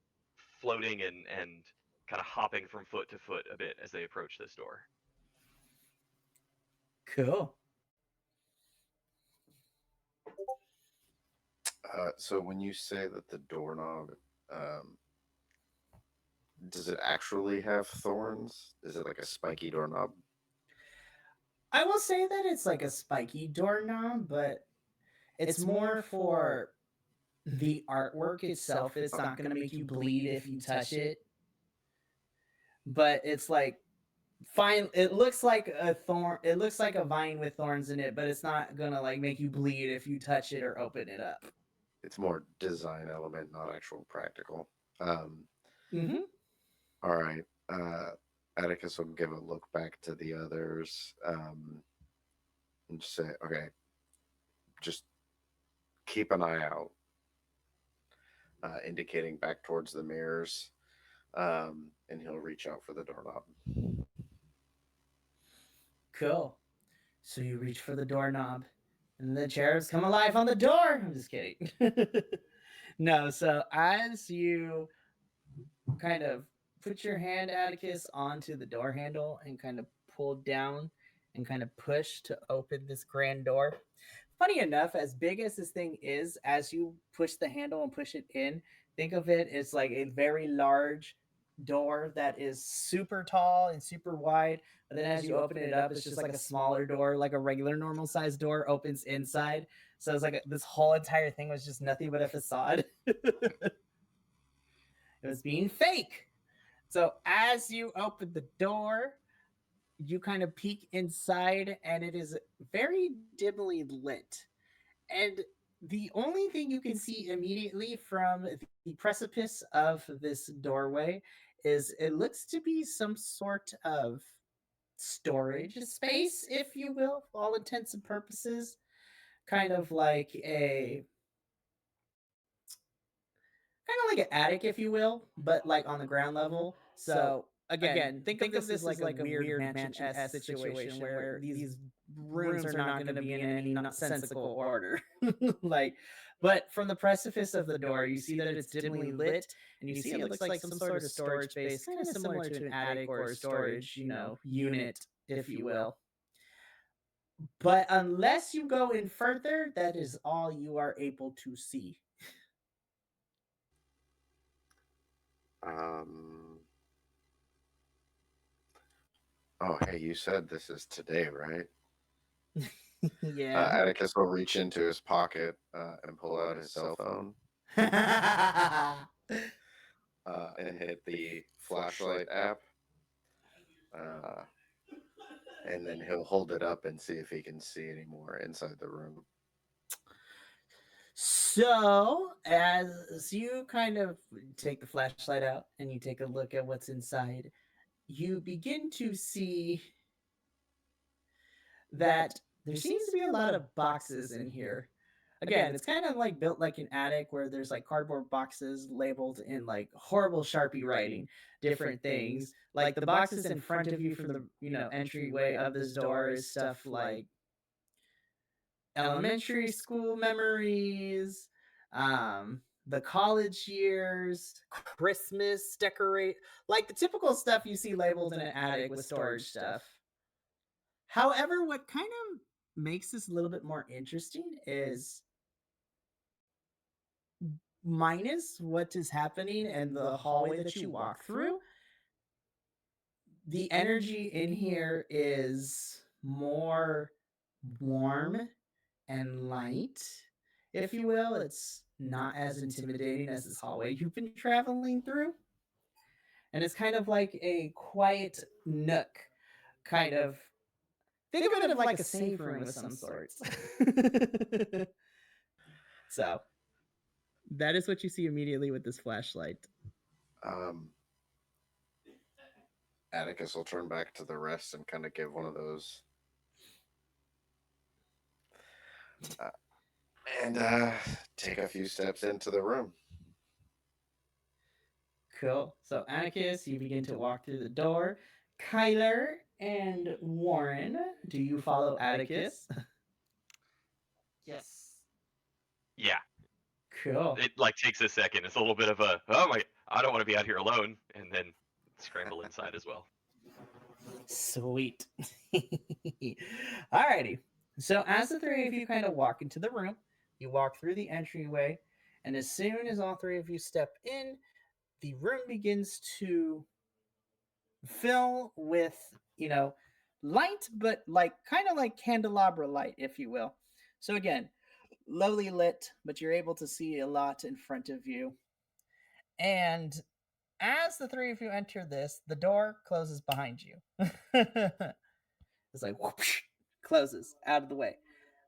floating and kind of hopping from foot to foot a bit as they approach this door. Cool. So when you say that the doorknob, does it actually have thorns? Is it like a spiky doorknob? I will say that it's like a spiky doorknob, but it's more for the artwork itself. It's not going to make you bleed if you touch it. But it's like fine. It looks like a thorn. It looks like a vine with thorns in it, but it's not going to like make you bleed if you touch it or open it up. It's more design element, not actual practical. Mm-hmm. All right. Atticus will give a look back to the others and say, okay, just keep an eye out, indicating back towards the mirrors, and he'll reach out for the doorknob. Cool. So you reach for the doorknob, and the cherubs come alive on the door. I'm just kidding. No, so as you kind of put your hand, Atticus, onto the door handle and kind of pull down and kind of push to open this grand door. Funny enough, as big as this thing is, as you push the handle and push it in, think of it as like a very large door that is super tall and super wide. But then as you open it up, it's just like a smaller door, like a regular normal sized door opens inside. So it's like this whole entire thing was just nothing but a facade. It was being fake. So as you open the door, you kind of peek inside, and it is very dimly lit. And the only thing you can see immediately from the precipice of this doorway is it looks to be some sort of storage space, if you will, for all intents and purposes. Kind of like an attic, if you will, but like on the ground level. So again, think of this as like a weird mansion-esque situation where these rooms are not going to be in any nonsensical order. Like, but from the precipice of the door, you see that it's dimly lit, and you see it looks like some sort of storage space, kind of similar to an attic or a storage, unit, if you will. But unless you go in further, that is all you are able to see. Oh, hey, you said this is today, right? Yeah. Atticus will reach into his pocket and pull out his cell phone and hit the flashlight app. And then he'll hold it up and see if he can see any more inside the room. So, as you kind of take the flashlight out and you take a look at what's inside, you begin to see that there seems to be a lot of boxes in here. Again, it's kind of like built like an attic where there's like cardboard boxes labeled in like horrible Sharpie writing, different things. Like the boxes in front of you for the, entryway of this door is stuff like elementary school memories, the college years, Christmas decorate, like the typical stuff you see labeled in an attic with storage stuff. However, what kind of makes this a little bit more interesting is, minus what is happening in the hallway that you walk through, the energy in here is more warm and light, if you will. It's not as intimidating as this hallway you've been traveling through. And it's kind of like a quiet nook, kind of. Think of it like a safe room of some sorts. So, that is what you see immediately with this flashlight. Atticus will turn back to the rest and kind of give one of those. And take a few steps into the room. Cool. So, Atticus, you begin to walk through the door. Kyler and Warren, do you follow Atticus? Yes. Yeah. Cool. It like takes a second. It's a little bit of a, oh my, I don't want to be out here alone, and then scramble inside as well. Sweet. Alrighty. So as the three of you kind of walk into the room, you walk through the entryway, and as soon as all three of you step in, the room begins to fill with, light, but like kind of like candelabra light, if you will. So again, lowly lit, but you're able to see a lot in front of you. And as the three of you enter this, the door closes behind you. It's like whoosh, closes out of the way.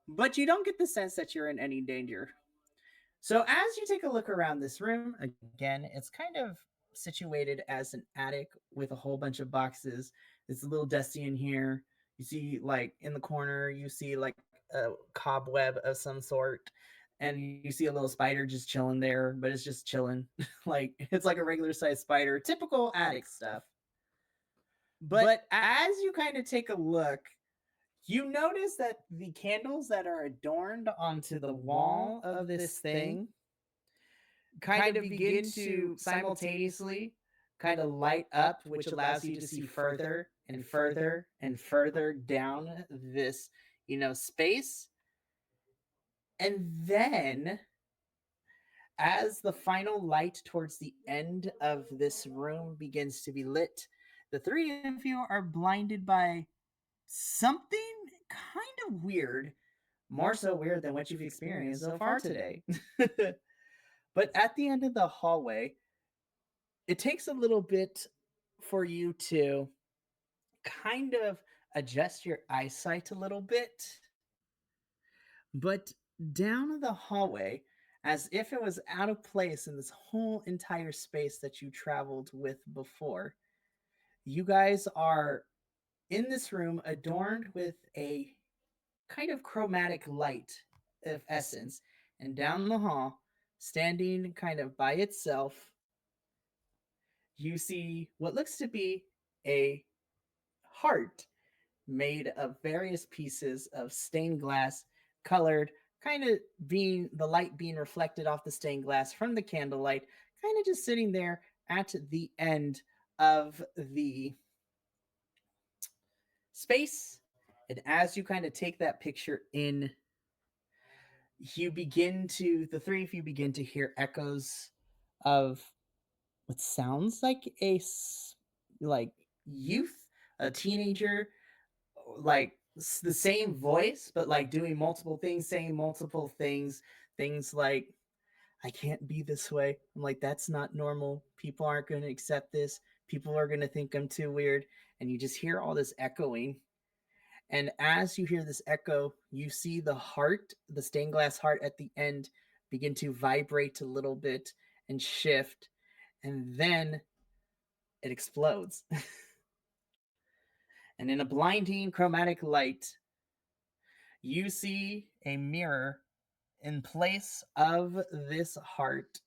But you don't get the sense that you're in any danger. So as you take a look around this room, again, it's kind of situated as an attic with a whole bunch of boxes. It's a little dusty in here. You see, like, in the corner, you see like a cobweb of some sort. And you see a little spider just chilling there, but it's just chilling. Like, it's like a regular sized spider. Typical attic stuff. But as you kind of take a look, you notice that the candles that are adorned onto the wall of this thing kind of begin to simultaneously kind of light up, which allows you to see further and further and further down this, space. And then, as the final light towards the end of this room begins to be lit, the three of you are blinded by something kind of weird, more so weird than what you've experienced so far today. But at the end of the hallway, it takes a little bit for you to kind of adjust your eyesight a little bit. But down the hallway, as if it was out of place in this whole entire space that you traveled with before, you guys are in this room adorned with a kind of chromatic light of essence. And down the hall, standing kind of by itself, you see what looks to be a heart made of various pieces of stained glass, colored, kind of being the light being reflected off the stained glass from the candlelight, kind of just sitting there at the end of the space. And as you kind of take that picture in, the three of you begin to hear echoes of what sounds like like youth, a teenager, like the same voice, but like doing multiple things, saying multiple things like, I can't be this way. I'm like, that's not normal. People aren't going to accept this. People are going to think I'm too weird. And you just hear all this echoing. And as you hear this echo, you see the heart, the stained glass heart at the end, begin to vibrate a little bit and shift. And then it explodes. And in a blinding chromatic light, you see a mirror in place of this heart.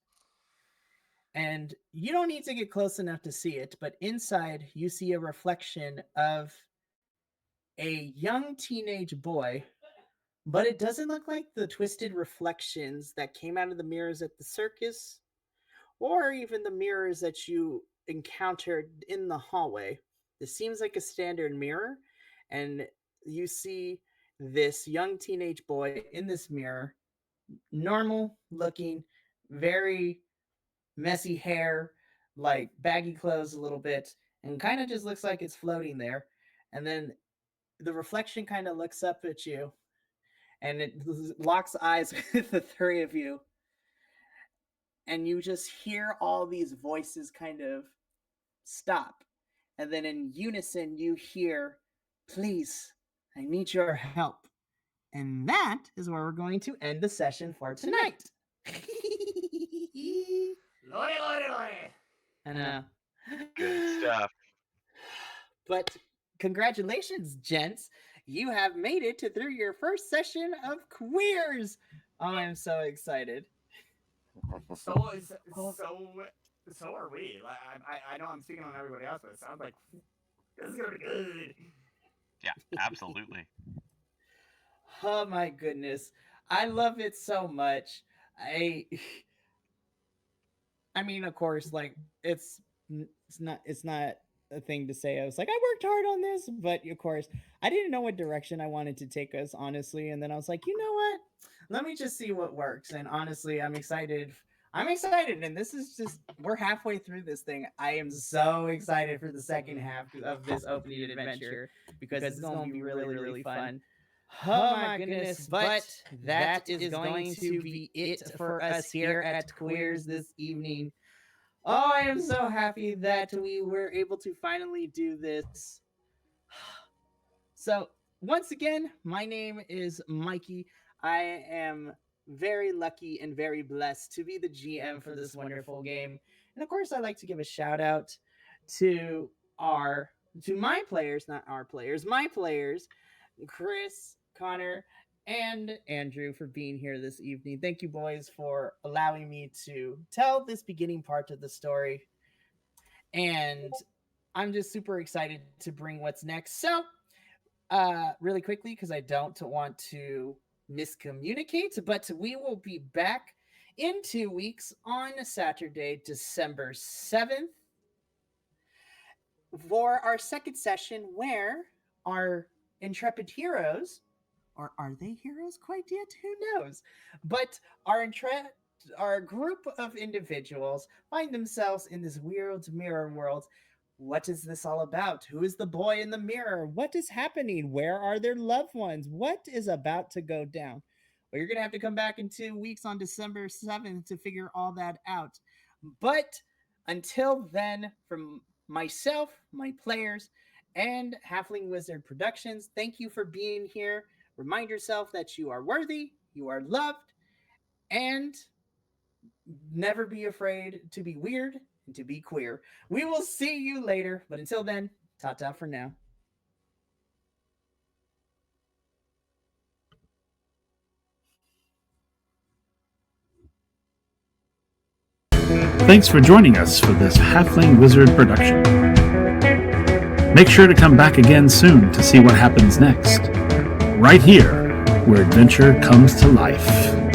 And you don't need to get close enough to see it, but inside you see a reflection of a young teenage boy, but it doesn't look like the twisted reflections that came out of the mirrors at the circus, or even the mirrors that you encountered in the hallway. This seems like a standard mirror, and you see this young teenage boy in this mirror, normal looking, very messy hair, like baggy clothes a little bit, and kind of just looks like it's floating there. And then the reflection kind of looks up at you, and it locks eyes with the three of you. And you just hear all these voices kind of stop. And then in unison, you hear, please, I need your help. And that is where we're going to end the session for tonight. Lordy, lordy, lordy. I know. Good stuff. But congratulations, gents. You have made it through your first session of QUEERZ. Oh, I'm so excited. So are we. Like, I know I'm speaking on everybody else, but it sounds like this is gonna be good. Yeah, absolutely. Oh my goodness. I love it so much. I mean, of course, like it's not a thing to say. I was like, I worked hard on this, but of course, I didn't know what direction I wanted to take us, honestly. And then I was like, you know what? Let me just see what works. And honestly, I'm excited. And this is just, we're halfway through this thing. I am so excited for the second half of this opening adventure because it's going to be really, really fun. Oh my goodness, but that is going to be it for us here at QUEERZ this evening. Oh, I am so happy that we were able to finally do this. So, once again, my name is Mikey. I am very lucky and very blessed to be the GM for this wonderful game. And of course, I'd like to give a shout out to my players, not our players, my players, Chris, Connor, and Andrew for being here this evening. Thank you, boys, for allowing me to tell this beginning part of the story. And I'm just super excited to bring what's next. So, really quickly, because I don't want to miscommunicate, but we will be back in 2 weeks on Saturday, December 7th, for our second session where our intrepid heroes, or are they heroes quite yet? Who knows? But our group of individuals find themselves in this weird mirror world. What is this all about? Who is the boy in the mirror? What is happening? Where are their loved ones? What is about to go down? Well, you're going to have to come back in 2 weeks on December 7th to figure all that out. But until then, from myself, my players, and Halfling Wizard Productions, thank you for being here. Remind yourself that you are worthy, you are loved, and never be afraid to be weird and to be queer. We will see you later, but until then, ta-ta for now. Thanks for joining us for this Halfling Wizard production. Make sure to come back again soon to see what happens next. Right here, where adventure comes to life.